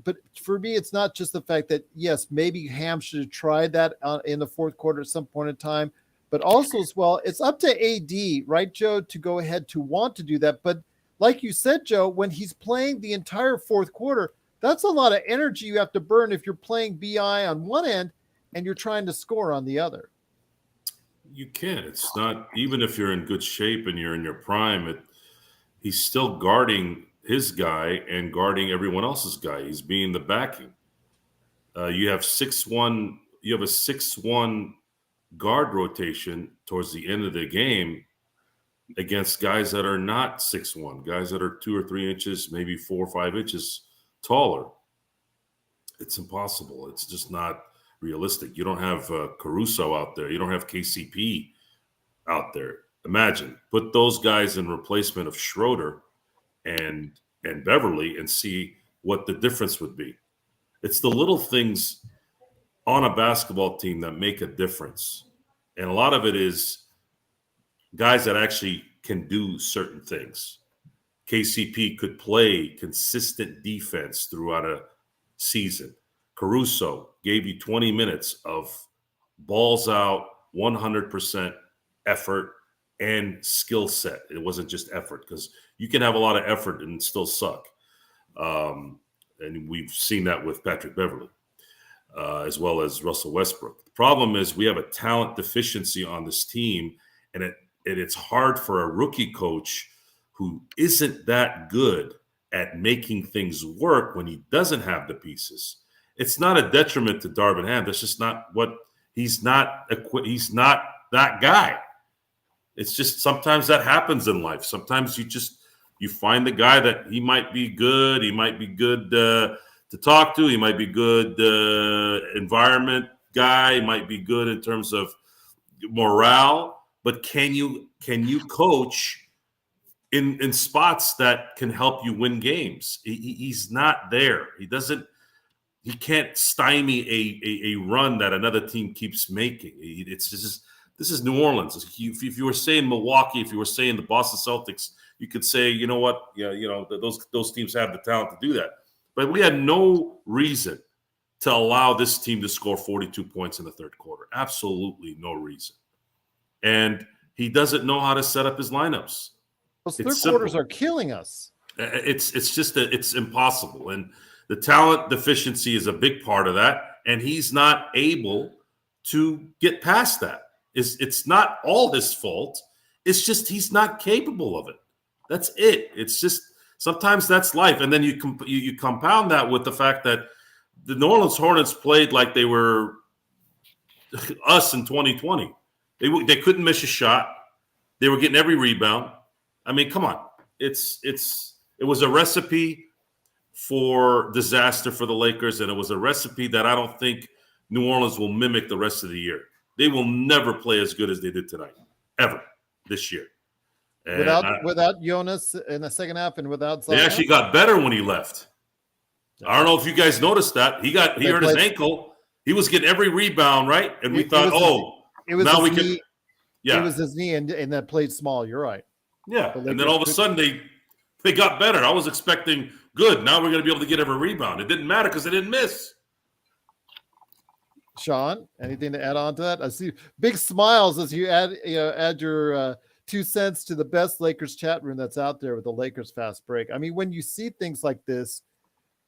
But for me, it's not just the fact that, yes, maybe Ham should have tried that in the fourth quarter at some point in time, but also as well, it's up to AD, right, Joe, to go ahead to want to do that. But like you said, Joe, when he's playing the entire fourth quarter, that's a lot of energy you have to burn if you're playing BI on one end and you're trying to score on the other. You can't. It's not, even if you're in good shape and you're in your prime, he's still guarding his guy and guarding everyone else's guy. He's being the backing. You have a 6-1 guard rotation towards the end of the game against guys that are not 6'1", guys that are 2 or 3 inches, maybe 4 or 5 inches taller. It's impossible. It's just not realistic. You don't have Caruso out there. You don't have KCP out there. Imagine, put those guys in replacement of Schroeder and Beverly and see what the difference would be. It's the little things on a basketball team that make a difference. And a lot of it is guys that actually can do certain things. KCP could play consistent defense throughout a season. Caruso gave you 20 minutes of balls out, 100% effort and skill set. It wasn't just effort, because you can have a lot of effort and still suck. And we've seen that with Patrick Beverly, as well as Russell Westbrook. The problem is we have a talent deficiency on this team, and it's hard for a rookie coach who isn't that good at making things work when he doesn't have the pieces. It's not a detriment to Darvin Ham. That's just not what he's not that guy. It's just sometimes that happens in life. Sometimes you find the guy that he might be good. He might be good to talk to. He might be good environment guy. He might be good in terms of morale. But can you coach in spots that can help you win games? He's not there. He can't stymie a run that another team keeps making. This is New Orleans. If you were saying Milwaukee, if you were saying the Boston Celtics, you could say, you know what, those teams have the talent to do that. But we had no reason to allow this team to score 42 points in the third quarter. Absolutely no reason. And he doesn't know how to set up his lineups. Those third quarters are killing us. It's impossible. And the talent deficiency is a big part of that. And he's not able to get past that. It's not all his fault. It's just he's not capable of it. That's it. It's just sometimes that's life. And then you compound that with the fact that the New Orleans Hornets played like they were us in 2020. They couldn't miss a shot. They were getting every rebound. I mean, come on. It was a recipe for disaster for the Lakers, and it was a recipe that I don't think New Orleans will mimic the rest of the year. They will never play as good as they did tonight, ever, this year. And without Jonas in the second half and without they Zion. actually got better when he left. I don't know if you guys noticed that. He hurt his ankle. He was getting every rebound, right? And we thought, now we can. Yeah. It was his knee and that played small. You're right. Yeah. And then all of a sudden they got better. I was expecting good. Now we're going to be able to get every rebound. It didn't matter because they didn't miss. Sean, anything to add on to that? I see big smiles as you add your 2 cents to the best Lakers chat room that's out there with the Lakers Fast Break. I mean, when you see things like this,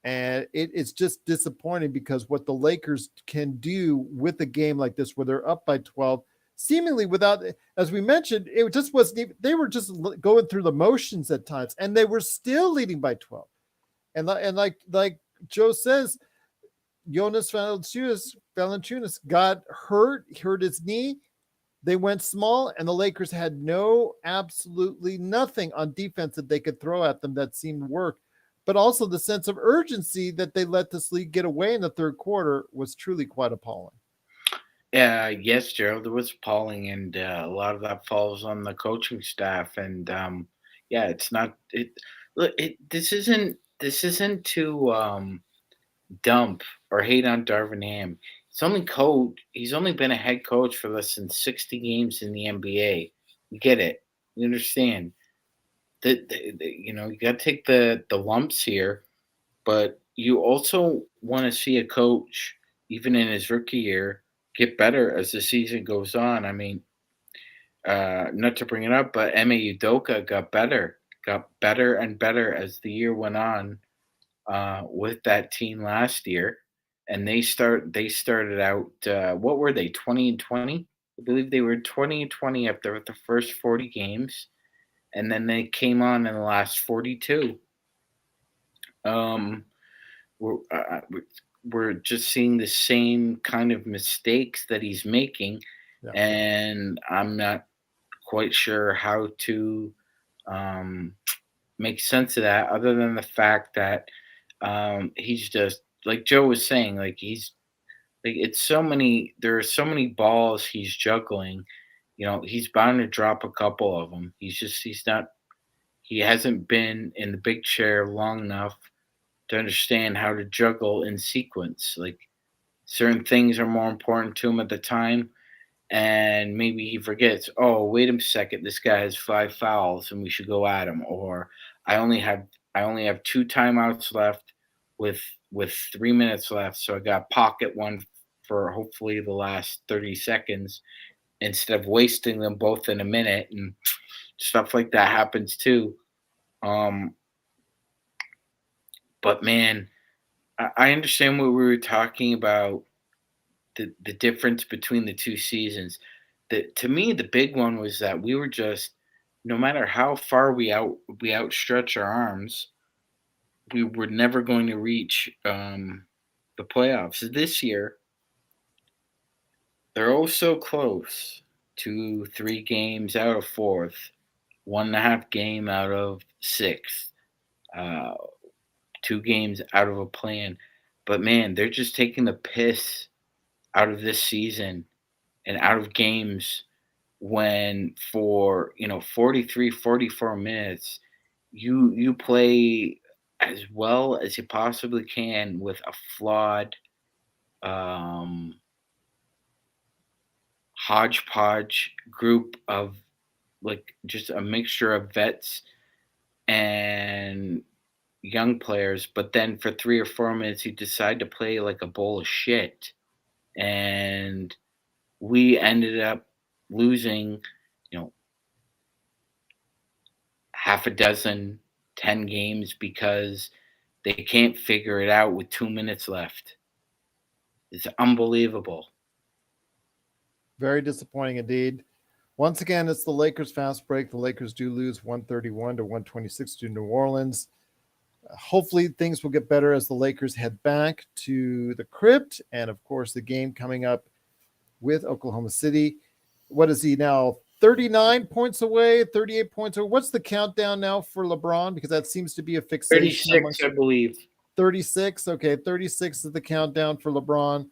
and it's just disappointing because what the Lakers can do with a game like this, where they're up by 12, seemingly without, as we mentioned, it just wasn't even, they were just going through the motions at times, and they were still leading by 12. And like Joe says, Jonas Valanciunas got hurt his knee. They went small, and the Lakers had absolutely nothing on defense that they could throw at them that seemed to work. But also the sense of urgency that they let this league get away in the third quarter was truly quite appalling. Yes, Gerald, it was appalling, and a lot of that falls on the coaching staff. And it's not. This isn't to dump or hate on Darvin Ham. He's only been a head coach for less than 60 games in the NBA. You get it. You understand. You got to take the lumps here, but you also want to see a coach, even in his rookie year, get better as the season goes on. I mean, not to bring it up, but Ime Udoka got better and better as the year went on with that team last year. And they started out, what were they, 20-20? I believe they were 20-20 after the first 40 games. And then they came on in the last 42. We're just seeing the same kind of mistakes that he's making. Yeah. And I'm not quite sure how to make sense of that, other than the fact that he's just, like Joe was saying, like there are so many balls he's juggling. He's bound to drop a couple of them. He hasn't been in the big chair long enough to understand how to juggle in sequence. Like, certain things are more important to him at the time, and maybe he forgets, oh, wait a second, this guy has 5 fouls and we should go at him. Or I only have 2 timeouts left with 3 minutes left, so I got pocket one for hopefully the last 30 seconds instead of wasting them both in a minute, and stuff like that happens too. But man, I understand what we were talking about, the difference between the 2 seasons. To me, the big one was that we were just, no matter how far we outstretch our arms, we were never going to reach the playoffs. This year, they're oh so close to 3 games out of 4th, 1.5 game out of 6th, 2 games out of a play-in. But man, they're just taking the piss out of this season and out of games when for 43, 44 minutes you play as well as you possibly can with a flawed hodgepodge group of, like, just a mixture of vets and young players. But then for 3 or 4 minutes you decide to play like a bowl of shit, and we ended up losing half a dozen, 10 games because they can't figure it out with 2 minutes left. It's unbelievable. Very disappointing indeed. Once again, it's the Lakers Fast Break. The Lakers do lose 131-126 to New Orleans. Hopefully things will get better as the Lakers head back to the crypt. And of course, the game coming up with Oklahoma City. What is he now? 39 points away, 38 points away. What's the countdown now for LeBron? Because that seems to be a fixation. 36, I believe. 36. Okay, 36 is the countdown for LeBron.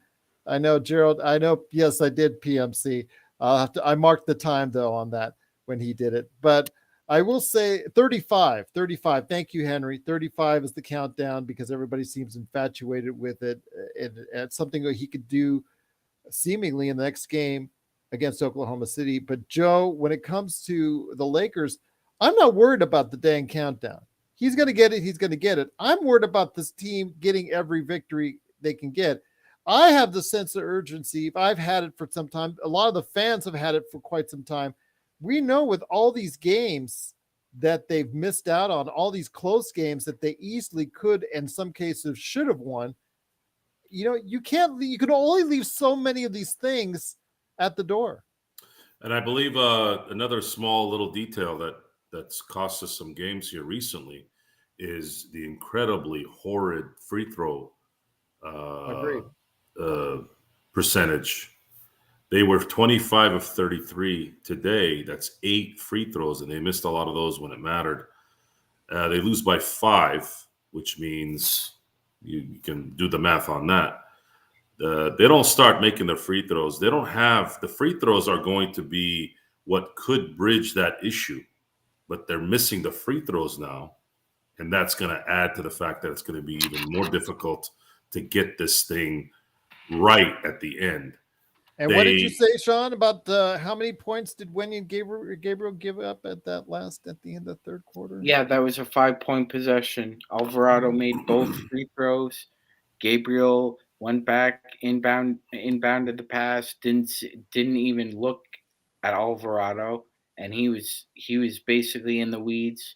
I know, Gerald. I know. Yes, I did PMC. I marked the time though on that when he did it. But I will say 35. Thank you, Henry. 35 is the countdown because everybody seems infatuated with it. And it's something that he could do seemingly in the next game against Oklahoma City. But Joe, when it comes to the Lakers, I'm not worried about the dang countdown. He's going to get it. He's going to get it. I'm worried about this team getting every victory they can get. I have the sense of urgency. I've had it for some time. A lot of the fans have had it for quite some time. We know with all these games that they've missed out on, all these close games that they easily could, in some cases should have won. You can only leave so many of these things at the door. And I believe another small little detail that's cost us some games here recently is the incredibly horrid free throw percentage. They were 25 of 33 today. That's 8 free throws, and they missed a lot of those when it mattered. They lose by 5, which means you can do the math on that. They don't start making their free throws. They don't have – the free throws are going to be what could bridge that issue, but they're missing the free throws now, and that's going to add to the fact that it's going to be even more difficult to get this thing right at the end. And what did you say, Sean, about how many points did Wendy and Gabriel give up at the end of the third quarter? Yeah, that was a 5-point possession. Alvarado made both free throws. Gabriel went back inbound to the pass, didn't even look at Alvarado, and he was basically in the weeds.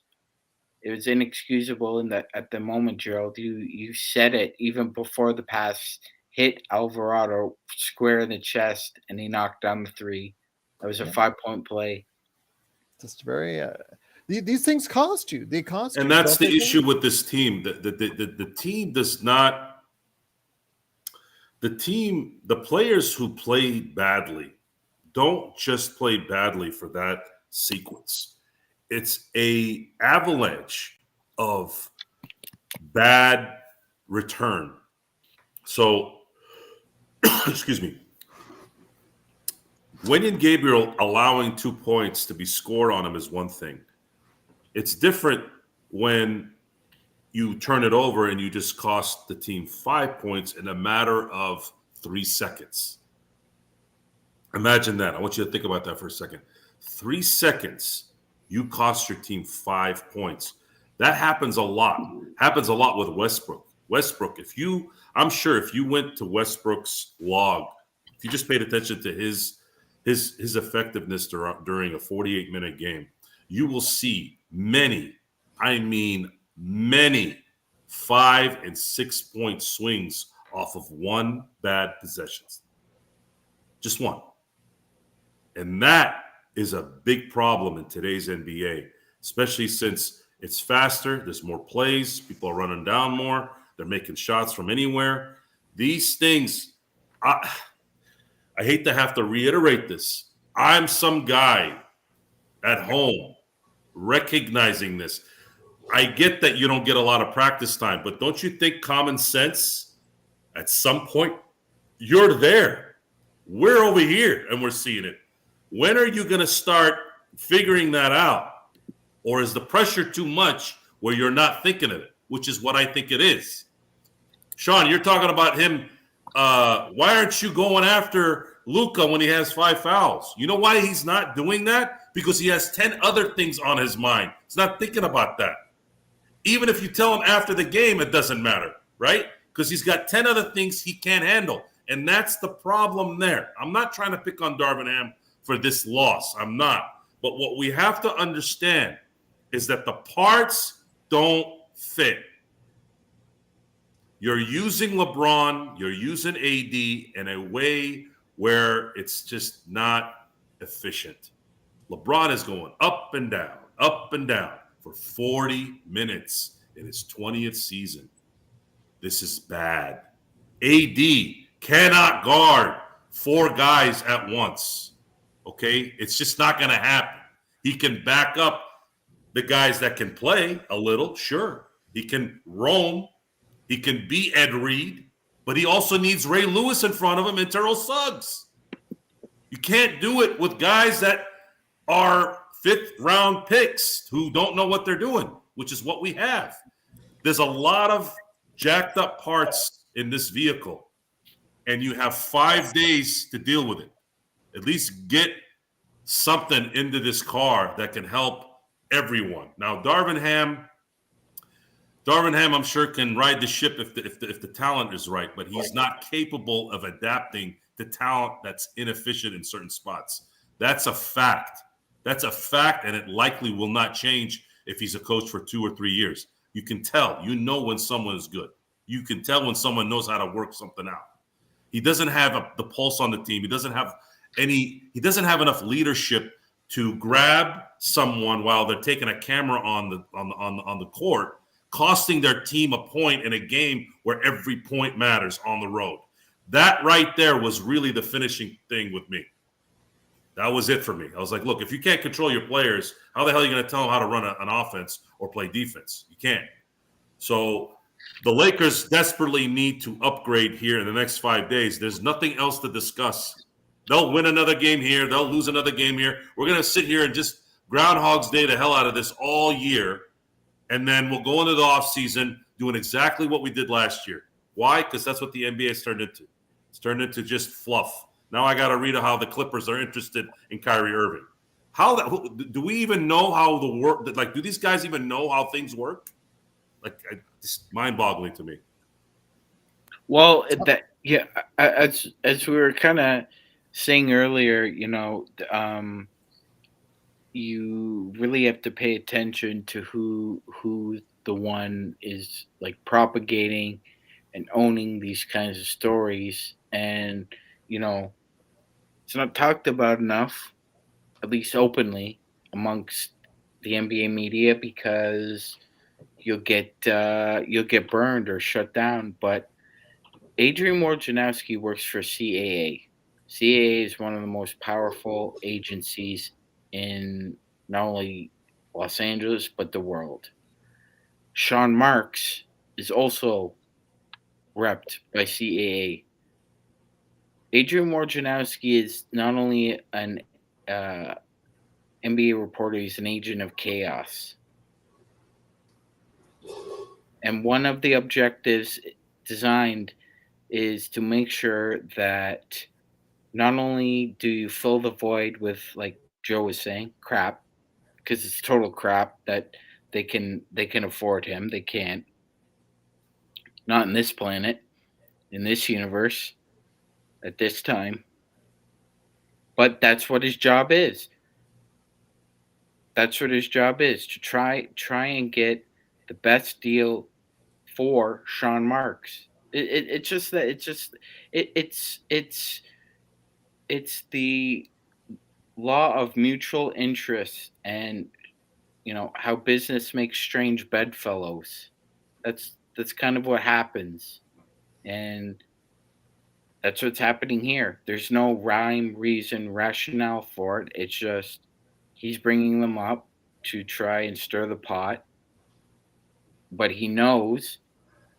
It was inexcusable at the moment, Gerald. You said it even before the pass hit Alvarado square in the chest, and he knocked down the 3. That was a 5-point play. Just very these things cost you. They cost you. And that's the issue with this team. The team does not. The players who play badly don't just play badly for that sequence. It's a avalanche of bad return. So, excuse me. Wendy and Gabriel allowing 2 points to be scored on him is one thing. It's different when you turn it over and you just cost the team 5 points in a matter of 3 seconds. Imagine that. I want you to think about that for a second. 3 seconds, you cost your team 5 points. That happens a lot. Happens a lot with Westbrook. I'm sure if you went to Westbrook's log, if you just paid attention to his effectiveness during a 48-minute game, you will see many 5 and 6 point swings off of one bad possession. Just one. And that is a big problem in today's NBA, especially since it's faster, there's more plays, people are running down more, they're making shots from anywhere. These things, I hate to have to reiterate this. I'm some guy at home recognizing this. I get that you don't get a lot of practice time, but don't you think common sense at some point, you're there. We're over here and we're seeing it. When are you going to start figuring that out? Or is the pressure too much where you're not thinking of it, which is what I think it is? Sean, you're talking about him. Why aren't you going after Luka when he has 5 fouls? You know why he's not doing that? Because he has 10 other things on his mind. He's not thinking about that. Even if you tell him after the game, it doesn't matter, right? Because he's got 10 other things he can't handle. And that's the problem there. I'm not trying to pick on Darvin Ham for this loss. I'm not. But what we have to understand is that the parts don't fit. You're using LeBron, you're using AD in a way where it's just not efficient. LeBron is going up and down for 40 minutes in his 20th season. This is bad. AD cannot guard 4 guys at once. Okay? It's just not going to happen. He can back up the guys that can play a little, sure. He can roam. He can be Ed Reed, but he also needs Ray Lewis in front of him and Terrell Suggs. You can't do it with guys that are fifth-round picks who don't know what they're doing, which is what we have. There's a lot of jacked up parts in this vehicle, and you have 5 days to deal with it. At least get something into this car that can help everyone. Now, Darvin Ham, I'm sure, can ride the ship if the talent is right, but he's not capable of adapting to talent that's inefficient in certain spots. That's a fact. That's a fact, and it likely will not change if he's a coach for 2 or 3 years. You can tell. You know when someone is good. You can tell when someone knows how to work something out. He doesn't have the pulse on the team. He doesn't have enough leadership to grab someone while they're taking a camera on the court, costing their team a point in a game where every point matters on the road. That right there was really the finishing thing with me. That was it for me. I was like, look, if you can't control your players, how the hell are you going to tell them how to run an offense or play defense? You can't. So the Lakers desperately need to upgrade here in the next 5 days. There's nothing else to discuss. They'll win another game here. They'll lose another game here. We're going to sit here and just Groundhog's Day the hell out of this all year. And then we'll go into the offseason doing exactly what we did last year. Why? Because that's what the NBA has turned into. It's turned into just fluff. Now I got to read how the Clippers are interested in Kyrie Irving. Do we even know how the work? Like, do these guys even know how things work? Like, it's mind-boggling to me. Well, as we were kind of saying earlier, you really have to pay attention to who the one is like propagating and owning these kinds of stories, and it's not talked about enough, at least openly, amongst the NBA media, because you'll get burned or shut down. But Adrian Wojnarowski works for CAA. CAA is one of the most powerful agencies in not only Los Angeles but the world. Sean Marks is also repped by CAA. Adrian Wojnarowski is not only an NBA reporter, he's an agent of chaos. And one of the objectives designed is to make sure that not only do you fill the void with, like Joe was saying, crap, because it's total crap that they can afford him. They can't. Not in this planet, in this universe, at this time. But that's what his job is. That's what his job is, to try and get the best deal for Sean Marks. It's the law of mutual interest, and how business makes strange bedfellows. That's kind of what happens, and that's what's happening here. There's no rhyme, reason, rationale for it. It's just he's bringing them up to try and stir the pot, but he knows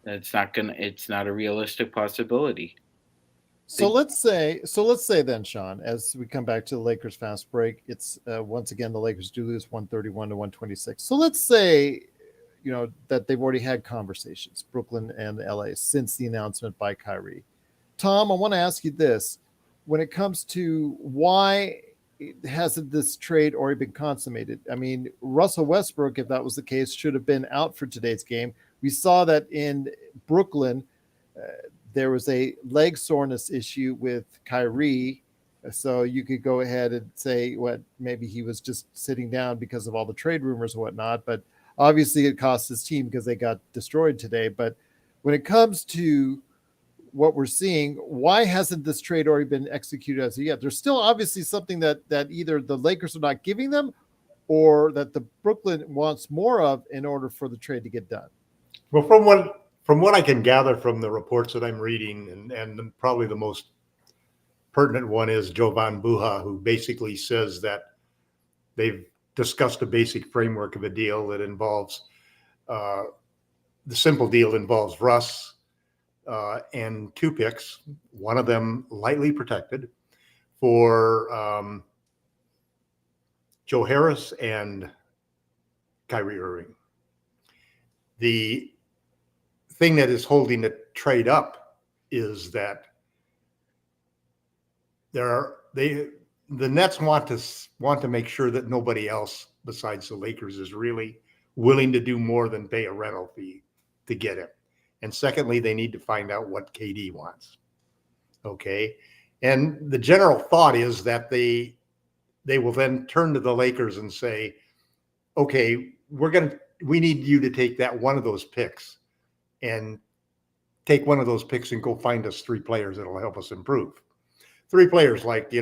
that it's not a realistic possibility. So let's say then, Sean, as we come back to the Lakers fast break, it's once again the Lakers do lose 131-126. So let's say that they've already had conversations, Brooklyn and LA, since the announcement by Kyrie. Tom, I want to ask you this: when it comes to why hasn't this trade already been consummated? I mean, Russell Westbrook, if that was the case, should have been out for today's game. We saw that in Brooklyn. There was a leg soreness issue with Kyrie, so you could go ahead and say maybe he was just sitting down because of all the trade rumors and whatnot, but obviously it cost his team because they got destroyed today. But when it comes to what we're seeing, why hasn't this trade already been executed as of yet? There's still obviously something that either the Lakers are not giving them or that the Brooklyn wants more of in order for the trade to get done. Well, from what I can gather from the reports that I'm reading, and probably the most pertinent one is Jovan Buha, who basically says that they've discussed a basic framework of a deal that involves the simple deal involves Russ and 2 picks, one of them lightly protected, for Joe Harris and Kyrie Irving. The thing that is holding the trade up is that the Nets want to make sure that nobody else besides the Lakers is really willing to do more than pay a rental fee to get him. And secondly, they need to find out what KD wants. Okay. And the general thought is that they will then turn to the Lakers and say, okay, we need you to take one of those picks and take one of those picks and go find us 3 players that'll help us improve. 3 players like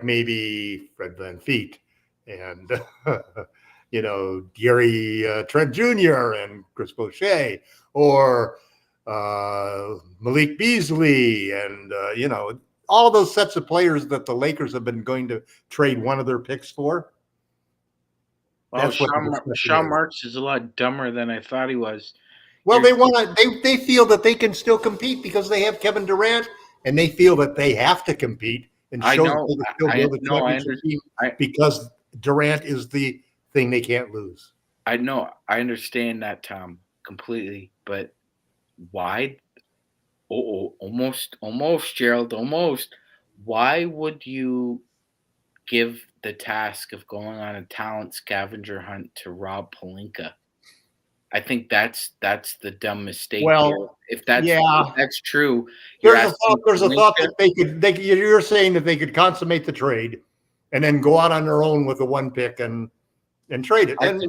maybe Fred VanVleet and, Gary Trent Jr. and Chris Boucher, or Malik Beasley, and, all those sets of players that the Lakers have been going to trade one of their picks for. Well, Sean Marks is a lot dumber than I thought he was. Well, they feel that they can still compete because they have Kevin Durant, and they feel that they have to compete and show that they can still build a championship team because Durant is the thing they can't lose. I know. I understand that, Tom, completely. But why? Almost, Gerald, almost. Why would you give the task of going on a talent scavenger hunt to Rob Pelinka? I think that's the dumb mistake. Well, here. If that's true, there's a thought that you're saying that they could consummate the trade and then go out on their own with the 1 pick and trade it. And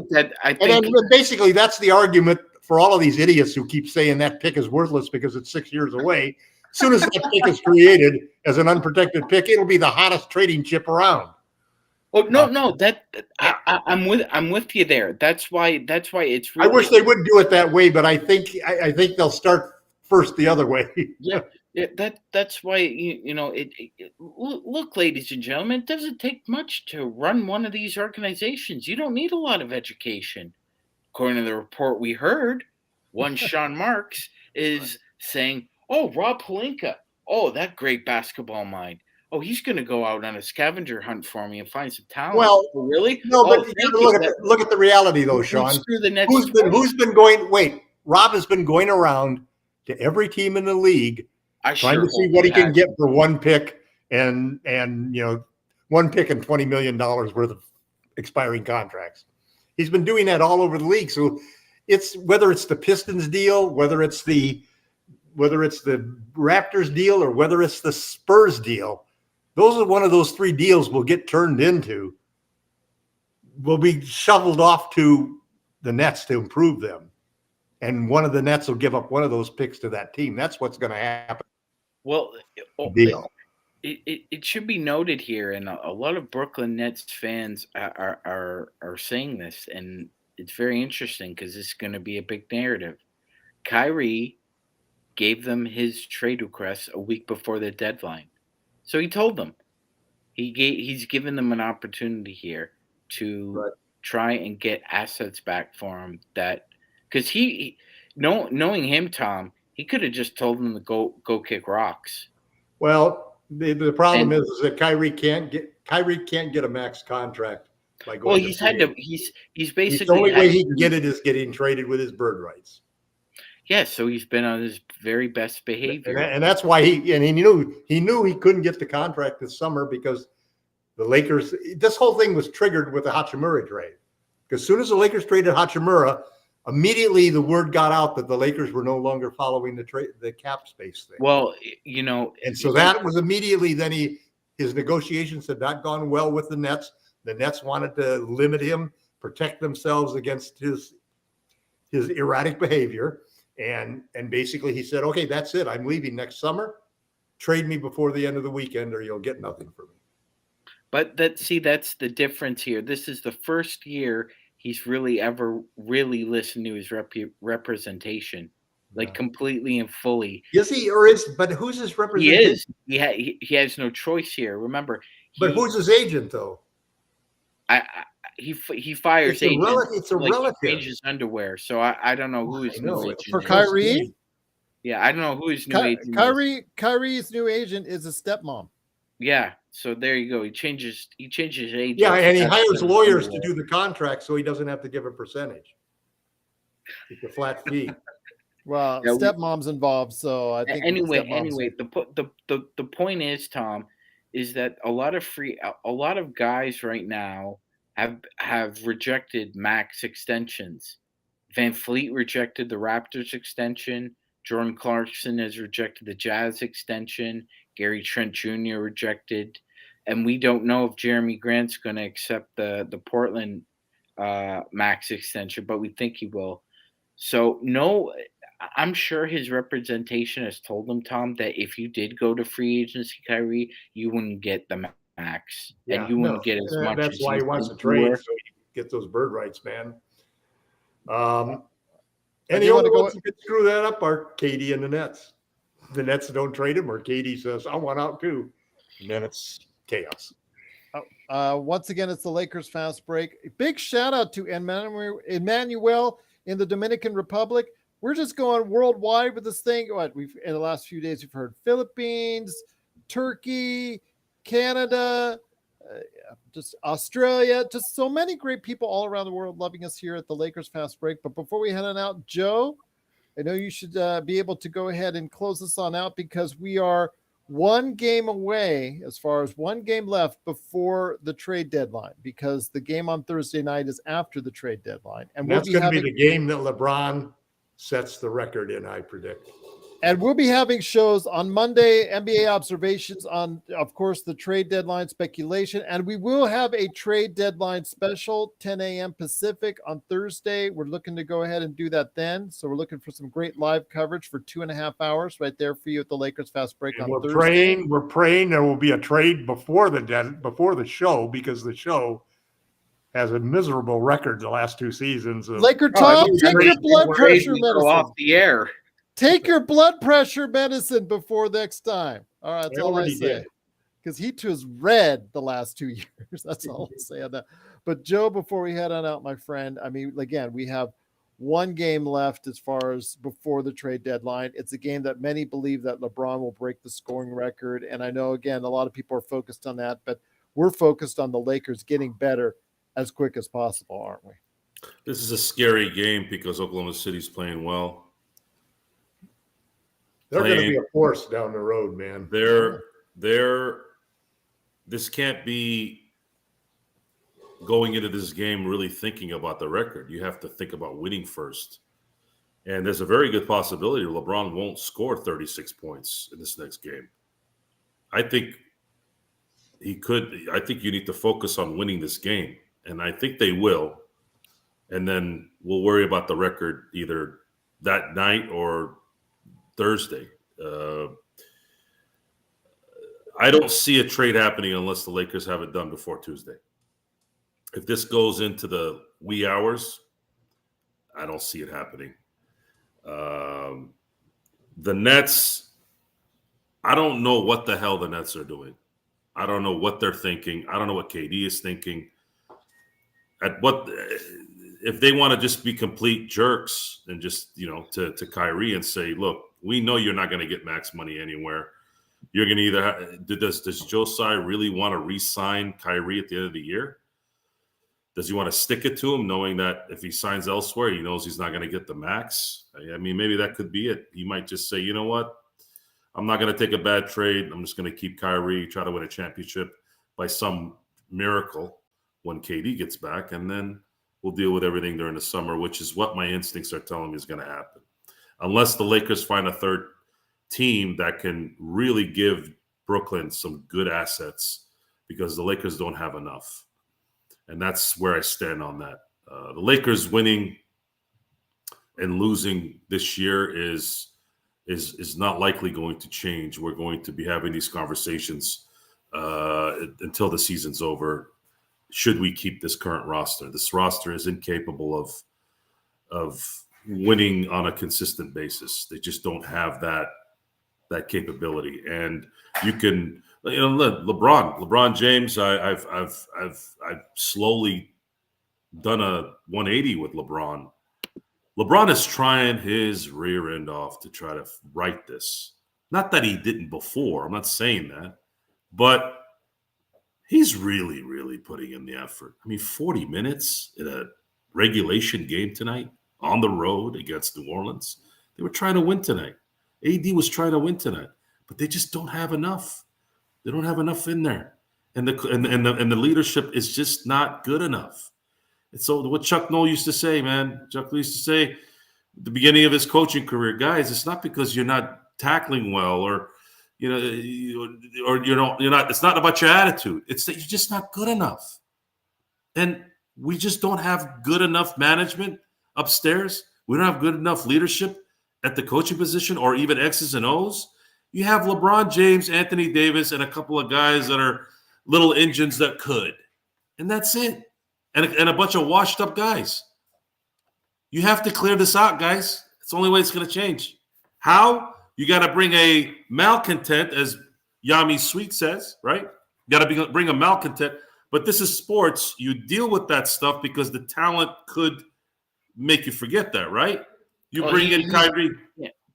basically that's the argument for all of these idiots who keep saying that pick is worthless because it's 6 years away. As soon as that pick is created as an unprotected pick, it'll be the hottest trading chip around. Oh no! I'm with you there. That's why it's. Really, I wish they would do it that way, but I think they'll start first the other way. Yeah. That's why look, ladies and gentlemen, it doesn't take much to run one of these organizations. You don't need a lot of education, according to the report we heard. One Sean Marks is saying, "Oh, Rob Pelinka, oh, that great basketball mind. Oh, he's going to go out on a scavenger hunt for me and find some talent." Well, really? No, but look at the reality, though, Sean. Who's been going? Wait, Rob has been going around to every team in the league, trying to see what he can get for 1 pick and 1 pick and $20 million worth of expiring contracts. He's been doing that all over the league. So it's whether it's the Pistons deal, whether it's the Raptors deal, or whether it's the Spurs deal. Those are one of those 3 deals will get turned into, will be shoveled off to the Nets to improve them. And one of the Nets will give up one of those picks to that team. That's what's going to happen. Well, it should be noted here, and a lot of Brooklyn Nets fans are saying this, and it's very interesting because this is going to be a big narrative. Kyrie gave them his trade request a week before the deadline. So he told them he's given them an opportunity here to try and get assets back for him. That because knowing him, Tom, he could have just told them to go kick rocks. Well, the problem is that Kyrie can't get a max contract by going. Well, he's basically the only way he can get it is getting traded with his bird rights. Yeah, so he's been on his very best behavior, and that's why he knew he couldn't get the contract this summer because the Lakers. This whole thing was triggered with the Hachimura trade. Because as soon as the Lakers traded Hachimura, immediately the word got out that the Lakers were no longer following the cap space thing. Well, and so that was immediately. Then his negotiations had not gone well with the Nets. The Nets wanted to limit him, protect themselves against his erratic behavior. And basically he said, okay, that's it. I'm leaving next summer. Trade me before the end of the weekend or you'll get nothing from me. But that's the difference here. This is the first year he's ever really listened to his representation, like completely and fully. Is he but who's his representation? He is. He has no choice here. Remember. But who's his agent though? He fires agents. It's a relative. Changes underwear, so I don't know who his new agent for is. Kyrie. Yeah, I don't know who his new agent is. Kyrie's new agent is a stepmom. Yeah, So there you go. He changes age. Yeah, and he That's hires the lawyers to rule. do the contract so he doesn't have to give a percentage. It's a flat fee. Well, Yeah, stepmom's involved, so I think anyway, stepmom's the point is, Tom, is that a lot of guys right now have rejected max extensions. Van Fleet rejected the Raptors extension. Jordan Clarkson has rejected the Jazz extension. Gary Trent Jr. rejected, and we don't know if Jeremy Grant's going to accept the Portland max extension, but we think he will. So no, I'm sure his representation has told him, Tom, that if you did go to free agency, Kyrie, you wouldn't get the max, and you wouldn't get as much. That's as why he he's wants to looking trade, for. so he can get those bird rights, man. I And do the wanna only go- ones who could screw that up are KD and the Nets. The Nets don't trade him, or KD says, I want out too. And then it's chaos. Once again, it's the Lakers Fast Break. Big shout out to Emmanuel in the Dominican Republic. We're just going worldwide with this thing. We've in the last few days we've heard Philippines, Turkey, Canada, just Australia, just so many great people all around the world loving us here at the Lakers Fast Break. But before we head on out, Joe, I know you should be able to go ahead and close this on out because we are one game away, as far as one game left before the trade deadline, because the game on Thursday night is after the trade deadline. And That's going to be the game that LeBron sets the record in, I predict. And we'll be having shows on Monday, NBA observations on, of course, the trade deadline speculation. And we will have a trade deadline special, 10 a.m. Pacific on Thursday. We're looking to go ahead and do that then. So we're looking for some great live coverage for 2.5 hours right there for you at the Lakers Fast Break on Thursday. We're praying there will be a trade before the show, because the show has a miserable record the last 2 seasons. LakerTom, take your blood pressure medicine. Off the air. Take your blood pressure medicine before next time. All right, that's all I say. Did. Because he too is red the last 2 years. That's all I'll say on that. But Joe, before we head on out, my friend, I mean, again, we have one game left as far as before the trade deadline. It's a game that many believe that LeBron will break the scoring record. And I know, again, a lot of people are focused on that, but we're focused on the Lakers getting better as quick as possible, aren't we? This is a scary game because Oklahoma City's playing well. They're going to be a force down the road, man. This can't be going into this game really thinking about the record. You have to think about winning first. And there's a very good possibility LeBron won't score 36 points in this next game. I think he could. I think you need to focus on winning this game. And I think they will. And then we'll worry about the record either that night or Thursday. I don't see a trade happening unless the Lakers have it done before Tuesday. If this goes into the wee hours, I don't see it happening. The Nets, I don't know what the hell the Nets are doing. I don't know what they're thinking. I don't know what KD is thinking. If they want to just be complete jerks and just, to Kyrie and say, look, we know you're not going to get max money anywhere. You're going to either does Josiah really want to re-sign Kyrie at the end of the year? Does he want to stick it to him, knowing that if he signs elsewhere, he knows he's not going to get the max? I mean, maybe that could be it. He might just say, you know what? I'm not going to take a bad trade. I'm just going to keep Kyrie, try to win a championship by some miracle when KD gets back, and then we'll deal with everything during the summer, which is what my instincts are telling me is going to happen. Unless the Lakers find a third team that can really give Brooklyn some good assets, because the Lakers don't have enough. And that's where I stand on that. The Lakers winning and losing this year is not likely going to change. We're going to be having these conversations until the season's over. Should we keep this current roster? This roster is incapable of winning on a consistent basis. They just don't have that capability. And you can, LeBron James. I've slowly done a 180 with LeBron. LeBron is trying his rear end off to try to right this. Not that he didn't before. I'm not saying that, but He's really, really putting in the effort. I mean, 40 minutes in a regulation game tonight on the road against New Orleans. They were trying to win tonight. AD was trying to win tonight, but they just don't have enough. They don't have enough in there, and the leadership is just not good enough. And so, what Chuck Noll used to say, man, Chuck Noll used to say at the beginning of his coaching career, guys, it's not because you're not tackling well, or you're not. It's not about your attitude. It's that you're just not good enough, and we just don't have good enough management upstairs. We don't have good enough leadership at the coaching position, or even X's and O's. You have LeBron James, Anthony Davis, and a couple of guys that are little engines that could, and that's it. And a bunch of washed up guys. You have to clear this out, guys. It's the only way it's going to change. How? You got to bring a malcontent, as Yami Sweet says, right? You got to bring a malcontent. But this is sports. You deal with that stuff because the talent could make you forget that, right? You bring in Kyrie.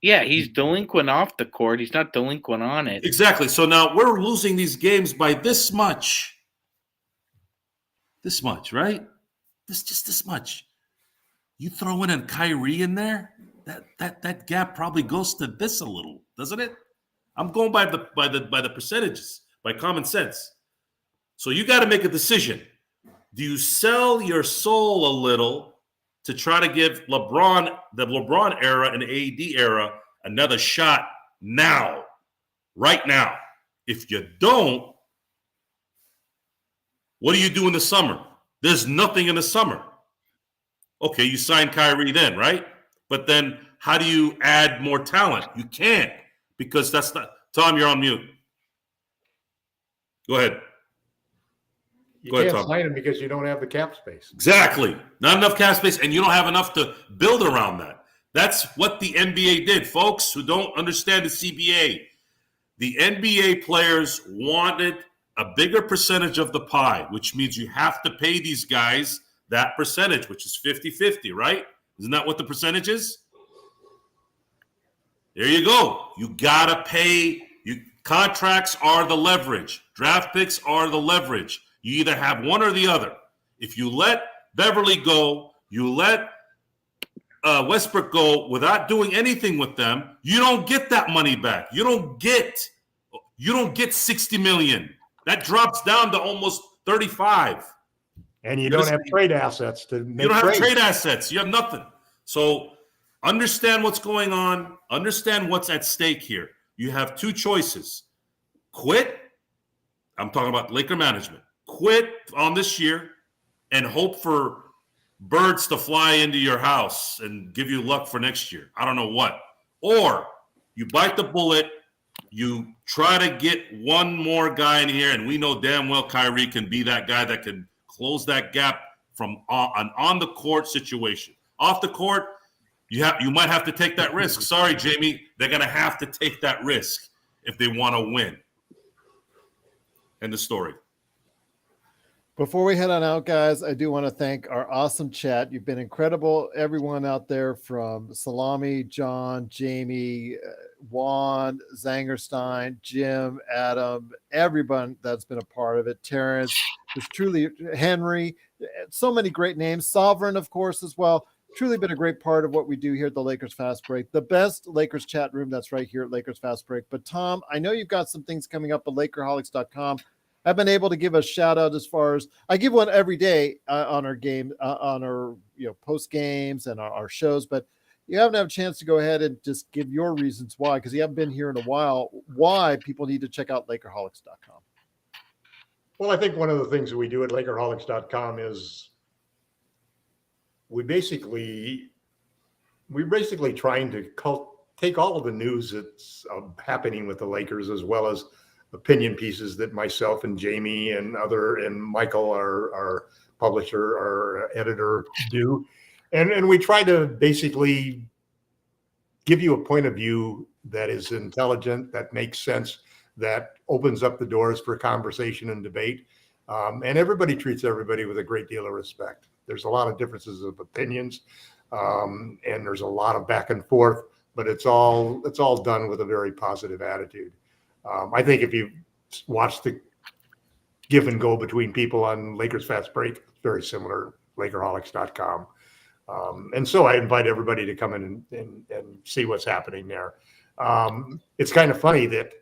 Yeah, he's delinquent off the court. He's not delinquent on it. Exactly. So now we're losing these games by this much. This much, right? This much. You throw in a Kyrie in there, that gap probably goes to this a little, doesn't it? I'm going by the percentages, by common sense. So you got to make a decision. Do you sell your soul a little to try to give the LeBron era and AD era another shot now, right now? If you don't, what do you do in the summer? There's nothing in the summer. Okay, you sign Kyrie then, right? But then how do you add more talent? You can't, because that's not. Tom, you're on mute. Go ahead. You Go ahead, can't Tom. sign him because you don't have the cap space. Exactly. Not enough cap space, and you don't have enough to build around that. That's what the NBA did, folks who don't understand the CBA. The NBA players wanted a bigger percentage of the pie, which means you have to pay these guys that percentage, which is 50-50, right? Isn't that what the percentage is? There you go. You got to pay. Contracts are the leverage. Draft picks are the leverage. You either have one or the other. If you let Beverly go, you let Westbrook go without doing anything with them, you don't get that money back. You don't get $60 million. That drops down to almost 35. And you don't have trade assets to make You don't have trades. trade assets. You have nothing. So understand what's going on. Understand what's at stake here. You have two choices. Quit. I'm talking about Laker management. Quit on this year and hope for birds to fly into your house and give you luck for next year. I don't know what. Or you bite the bullet. You try to get one more guy in here, and we know damn well Kyrie can be that guy that can close that gap from an on-the-court situation. Off the court, you might have to take that risk. Sorry, Jamie. They're going to have to take that risk if they want to win. End the story. Before we head on out, guys, I do want to thank our awesome chat. You've been incredible. Everyone out there from Salami, John, Jamie, Juan, Zangerstein, Jim, Adam, everyone that's been a part of it. Terrence, it's truly Henry, so many great names. Sovereign, of course, as well. Truly been a great part of what we do here at the Lakers Fast Break. The best Lakers chat room that's right here at Lakers Fast Break. But Tom, I know you've got some things coming up at Lakerholics.com. I've been able to give a shout out as far as I give one every day on our game, on our post games and our shows, but you haven't had a chance to go ahead and just give your reasons why, because you haven't been here in a while, why people need to check out Lakerholics.com. Well, I think one of the things that we do at Lakerholics.com is we're basically trying to take all of the news that's happening with the Lakers, as well as opinion pieces that myself and Jamie and Michael, our publisher, our editor, do. And we try to basically give you a point of view that is intelligent, that makes sense, that opens up the doors for conversation and debate. And everybody treats everybody with a great deal of respect. There's a lot of differences of opinions, and there's a lot of back and forth, but it's all done with a very positive attitude. I think if you watch the give and go between people on Lakers Fast Break. Very similar, Lakerholics.com. And so I invite everybody to come in and see what's happening there. It's kind of funny that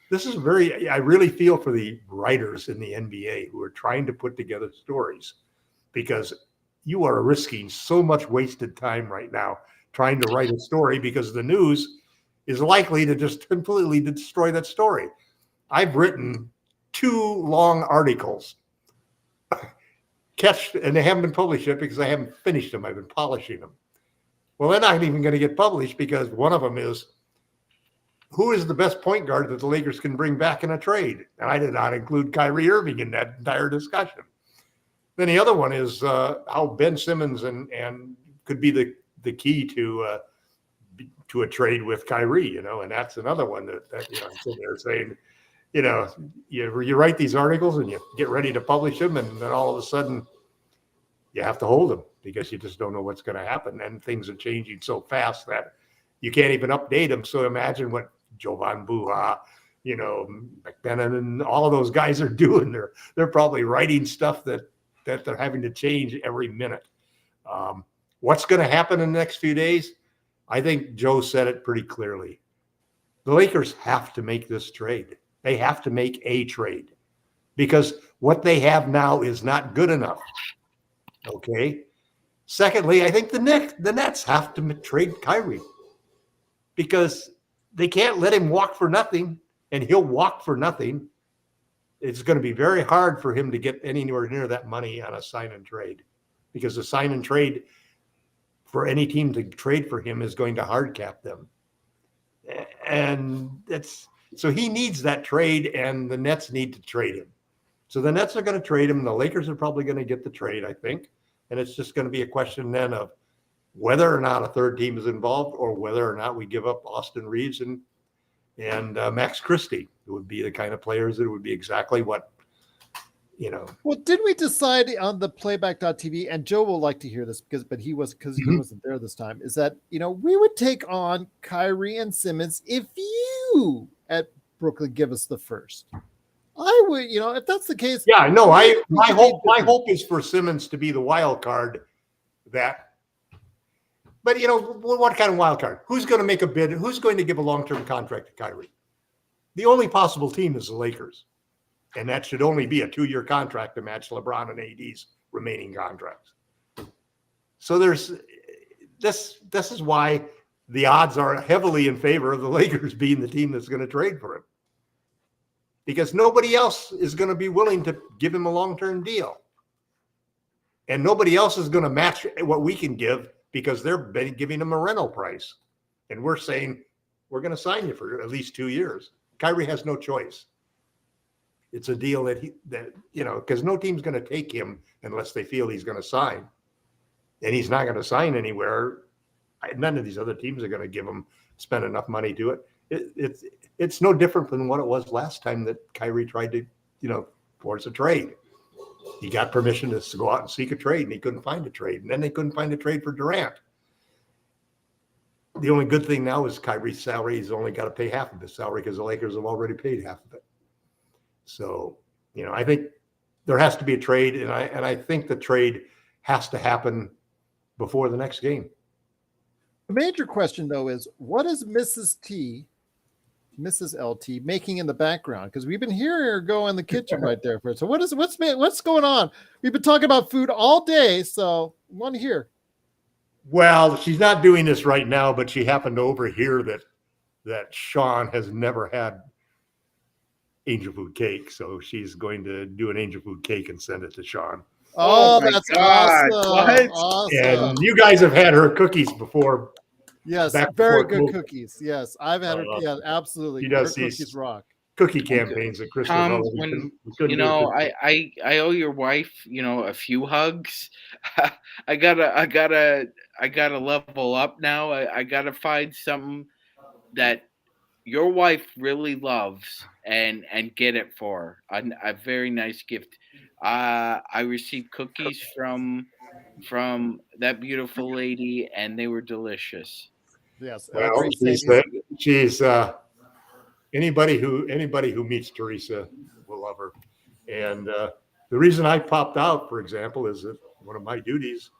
this is I really feel for the writers in the NBA who are trying to put together stories, because you are risking so much wasted time right now trying to write a story, because the news is likely to just completely destroy that story. I've written 2 long articles, and they haven't been published yet because I haven't finished them. I've been polishing them. Well, they're not even going to get published because one of them is, who is the best point guard that the Lakers can bring back in a trade? And I did not include Kyrie Irving in that entire discussion. Then the other one is how Ben Simmons and could be the key to a trade with Kyrie, and that's another one that I'm sitting there saying, you write these articles and you get ready to publish them, and then all of a sudden you have to hold them because you just don't know what's going to happen, and things are changing so fast that you can't even update them. So imagine what Jovan Buha, McBennan, and all of those guys are doing. They're probably writing stuff that they're having to change every minute. What's going to happen in the next few days? I think Joe said it pretty clearly. The Lakers have to make this trade. They have to make a trade, because what they have now is not good enough. Okay. Secondly, I think the Nets have to trade Kyrie, because they can't let him walk for nothing, and he'll walk for nothing. It's going to be very hard for him to get anywhere near that money on a sign and trade, because the sign and trade for any team to trade for him is going to hard cap them. And so he needs that trade, and the Nets need to trade him. So the Nets are going to trade him. The Lakers are probably going to get the trade, I think. And it's just going to be a question then of whether or not a third team is involved, or whether or not we give up Austin Reeves and Max Christie. It would be the kind of players that would be exactly what, Well, didn't we decide on the playback.tv, and Joe will like to hear this because he wasn't there this time, is that, we would take on Kyrie and Simmons if you at Brooklyn give us the first. I would, if that's the case. Yeah, no, my hope is for Simmons to be the wild card but what kind of wild card? Who's going to make a bid? Who's going to give a long-term contract to Kyrie? The only possible team is the Lakers. And that should only be a 2-year contract to match LeBron and AD's remaining contracts. So this is why the odds are heavily in favor of the Lakers being the team that's going to trade for him, because nobody else is going to be willing to give him a long-term deal. And nobody else is going to match what we can give, because they're giving him a rental price. And we're saying, we're going to sign you for at least 2 years. Kyrie has no choice. It's a deal that because no team's going to take him unless they feel he's going to sign. And he's not going to sign anywhere. None of these other teams are going to spend enough money to it. It's no different than what it was last time that Kyrie tried to, force a trade. He got permission to go out and seek a trade, and he couldn't find a trade. And then they couldn't find a trade for Durant. The only good thing now is Kyrie's salary. He's only got to pay half of his salary because the Lakers have already paid half of it. So, I think there has to be a trade, and I think the trade has to happen before the next game. The major question, though, is what is Mrs. LT making in the background? Because we've been hearing her go in the kitchen right there. So what's going on? We've been talking about food all day, so I want to hear. Well, she's not doing this right now, but she happened to overhear that Sean has never had angel food cake, so she's going to do an angel food cake and send it to Sean. Oh, that's awesome. Awesome. And you guys have had her cookies before. Yes, very good cookies. Yes, I've had her. Yeah, absolutely. She does her these cookies rock. Cookie campaigns that Chris Tom, I owe your wife, a few hugs. I gotta level up now. I gotta find something that your wife really loves and get it for her. A very nice gift. I received cookies from that beautiful lady, and they were delicious. Yes. Well, she's anybody who meets Teresa will love her. And the reason I popped out, for example, is that one of my duties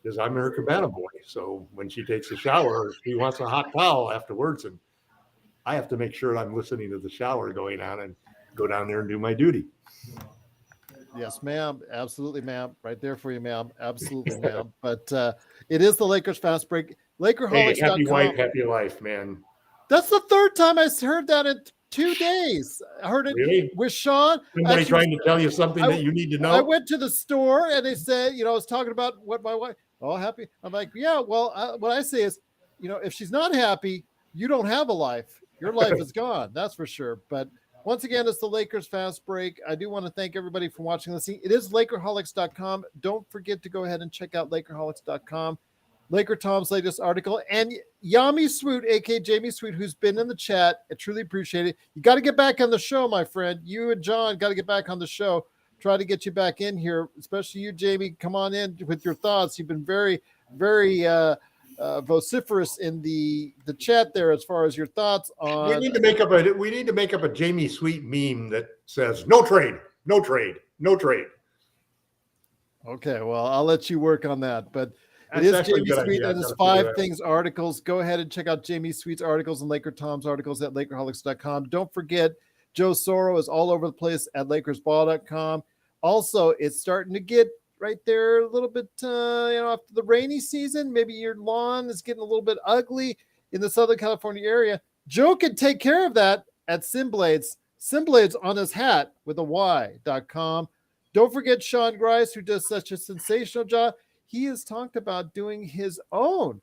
is I'm her cabana boy. So when she takes a shower, she wants a hot towel afterwards, and I have to make sure I'm listening to the shower going on and go down there and do my duty. Yes, ma'am. Absolutely, ma'am. Right there for you, ma'am. Absolutely, ma'am. But it is the Lakers Fast Break. Hey, LakerHolics.com. happy wife, happy life, man. That's the third time I heard that in 2 days. I heard it Really? with Sean. Somebody Actually, trying to tell you something that you need to know? I went to the store and they said, I was talking about what my wife, happy. I'm like, yeah, well, what I say is, if she's not happy, you don't have a life. Your life is gone. That's for sure. But once again, it's the Lakers Fast Break. I do want to thank everybody for watching and listening. It is LakerHolics.com. Don't forget to go ahead and check out LakerHolics.com. LakerTom's latest article, and Yami Swoot, aka Jamie Swoot, who's been in the chat. I truly appreciate it. You got to get back on the show, my friend. You and John got to get back on the show. Try to get you back in here, especially you, Jamie. Come on in with your thoughts. You've been very, very vociferous in the chat there as far as your thoughts on. We need to make up a Jamie Sweet meme that says no trade, no trade, no trade. Okay, well, I'll let you work on that, but. It is Jamie Sweet and his 5 Things articles. Go ahead and check out Jamie Sweet's articles and LakerTom's articles at LakerHolics.com. Don't forget, Joe Soro is all over the place at LakersBall.com. Also, it's starting to get right there a little bit, after the rainy season. Maybe your lawn is getting a little bit ugly in the Southern California area. Joe can take care of that at Simblades. Simblades on his hat with a Y.com. Don't forget Sean Grice, who does such a sensational job. He has talked about doing his own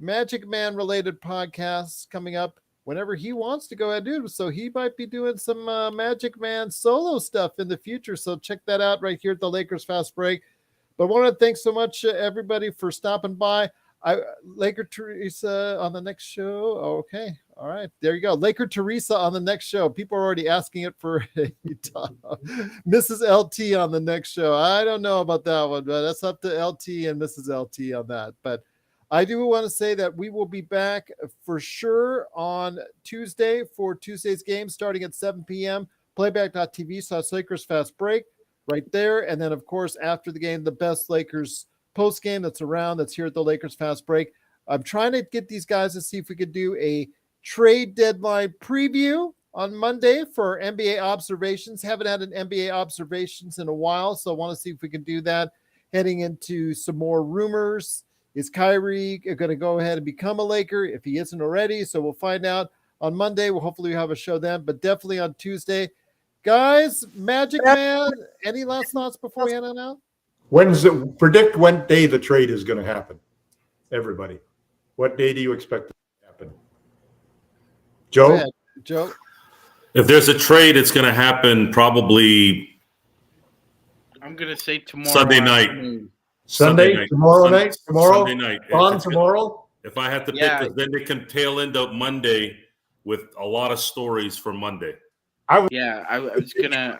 MagicMan related podcasts coming up whenever he wants to go ahead and do it. So he might be doing some MagicMan solo stuff in the future. So check that out right here at the Lakers Fast Break. But I want to thank so much everybody for stopping by. Laker Teresa on the next show. Okay. All right. There you go. Laker Teresa on the next show. People are already asking it for Mrs. LT on the next show. I don't know about that one, but that's up to LT and Mrs. LT on that. But I do want to say that we will be back for sure on Tuesday for Tuesday's game starting at 7 p.m. Playback.tv/Lakers Fast Break right there. And then, of course, after the game, the best Lakers post game that's around, that's here at the Lakers Fast Break. I'm trying to get these guys to see if we could do a trade deadline preview on Monday for NBA observations. Haven't had an NBA observations in a while, so I want to see if we can do that. Heading into some more rumors. Is Kyrie going to go ahead and become a Laker if he isn't already? So we'll find out on Monday. We'll hopefully have a show then, but definitely on Tuesday. Guys, MagicMan, any last thoughts before we head on out? Predict when day the trade is going to happen. Everybody. What day do you expect it to happen? Joe? Joe? If there's a trade, it's going to happen probably I'm going to say tomorrow. Sunday night. Sunday night. Tomorrow night? Tomorrow? Sunday night. On tomorrow? If I had to pick, then they can tail end up Monday with a lot of stories for Monday. I was gonna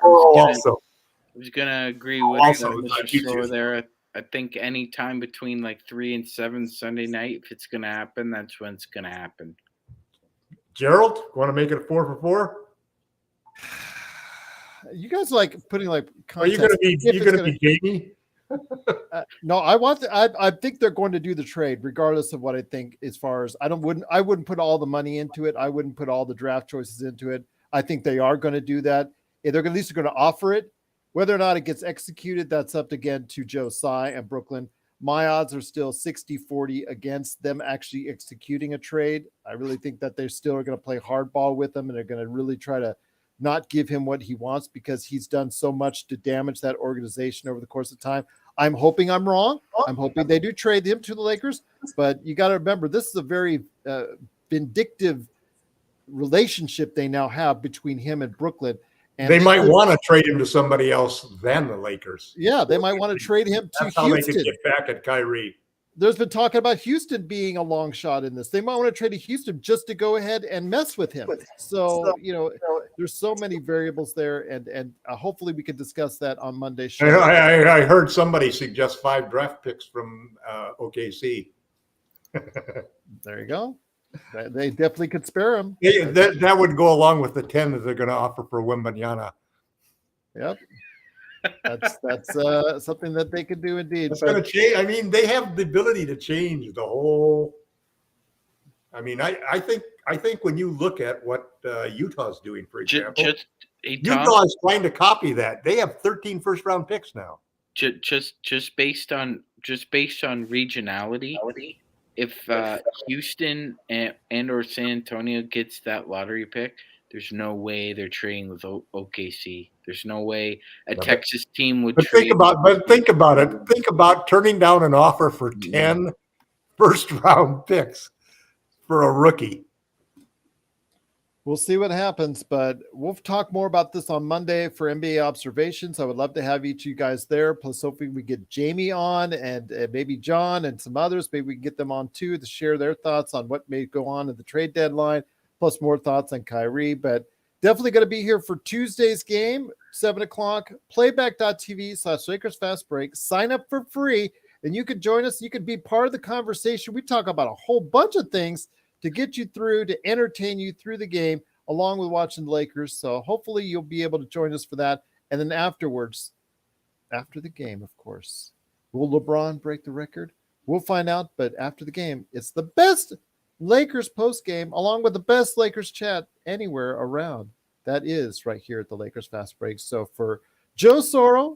agree with Mr. Soro there. I think any time between like 3 and 7 Sunday night, if it's gonna happen, that's when it's gonna happen. Gerald, want to make it a 4 for 4? You guys like putting like Are you going to be Jamie? No, I think they're going to do the trade regardless of what I think. As far as I wouldn't put all the money into it. I wouldn't put all the draft choices into it. I think they are going to do that. They're at least going to offer it. Whether or not it gets executed, that's up again to Joe Tsai and Brooklyn. My odds are still 60-40 against them actually executing a trade. I really think that they still are going to play hardball with him, and they're going to really try to not give him what he wants because he's done so much to damage that organization over the course of time. I'm hoping I'm wrong. I'm hoping they do trade him to the Lakers, but you got to remember, this is a very vindictive relationship they now have between him and Brooklyn. And they might want to trade him to somebody else than the Lakers. Yeah, they might want to trade him to Houston. They could get back at Kyrie. There's been talking about Houston being a long shot in this. They might want to trade to Houston just to go ahead and mess with him. So, there's so many variables there, and hopefully we can discuss that on Monday's show. I heard somebody suggest 5 draft picks from OKC. There you go. They definitely could spare him. That would go along with the 10 that they're going to offer for Wembanyama. Yep. That's something that they can do indeed. It's going to change. I mean, they have the ability to change the whole. I mean, I think when you look at what Utah's doing, for example, Utah is trying to copy that. They have 13 first-round picks now. Just based on regionality, if Houston and or San Antonio gets that lottery pick, there's no way they're trading with OKC. There's no way a Texas team would trade. Think about it. Think about turning down an offer for 10 first-round picks for a rookie. We'll see what happens, but we'll talk more about this on Monday for NBA observations. I would love to have each of you guys there. Plus, hopefully we get Jamie on and maybe John and some others. Maybe we can get them on too to share their thoughts on what may go on at the trade deadline, plus more thoughts on Kyrie. But definitely going to be here for Tuesday's game, 7 o'clock, playback.tv/Lakers Fast Break. Sign up for free, and you could join us. You could be part of the conversation. We talk about a whole bunch of things to get you through, to entertain you through the game, along with watching the Lakers. So hopefully you'll be able to join us for that. And then afterwards, after the game, of course, will LeBron break the record? We'll find out. But after the game, it's the best Lakers post game, along with the best Lakers chat anywhere around. That is right here at the Lakers Fast Break. So for Joe Soro,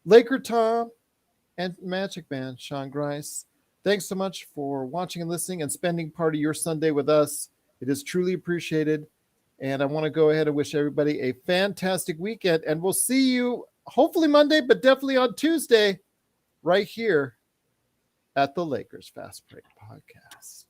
LakerTom, and MagicMan, Sean Grice, thanks so much for watching and listening and spending part of your Sunday with us. It is truly appreciated. And I want to go ahead and wish everybody a fantastic weekend. And we'll see you hopefully Monday, but definitely on Tuesday, right here at the Lakers Fast Break Podcast.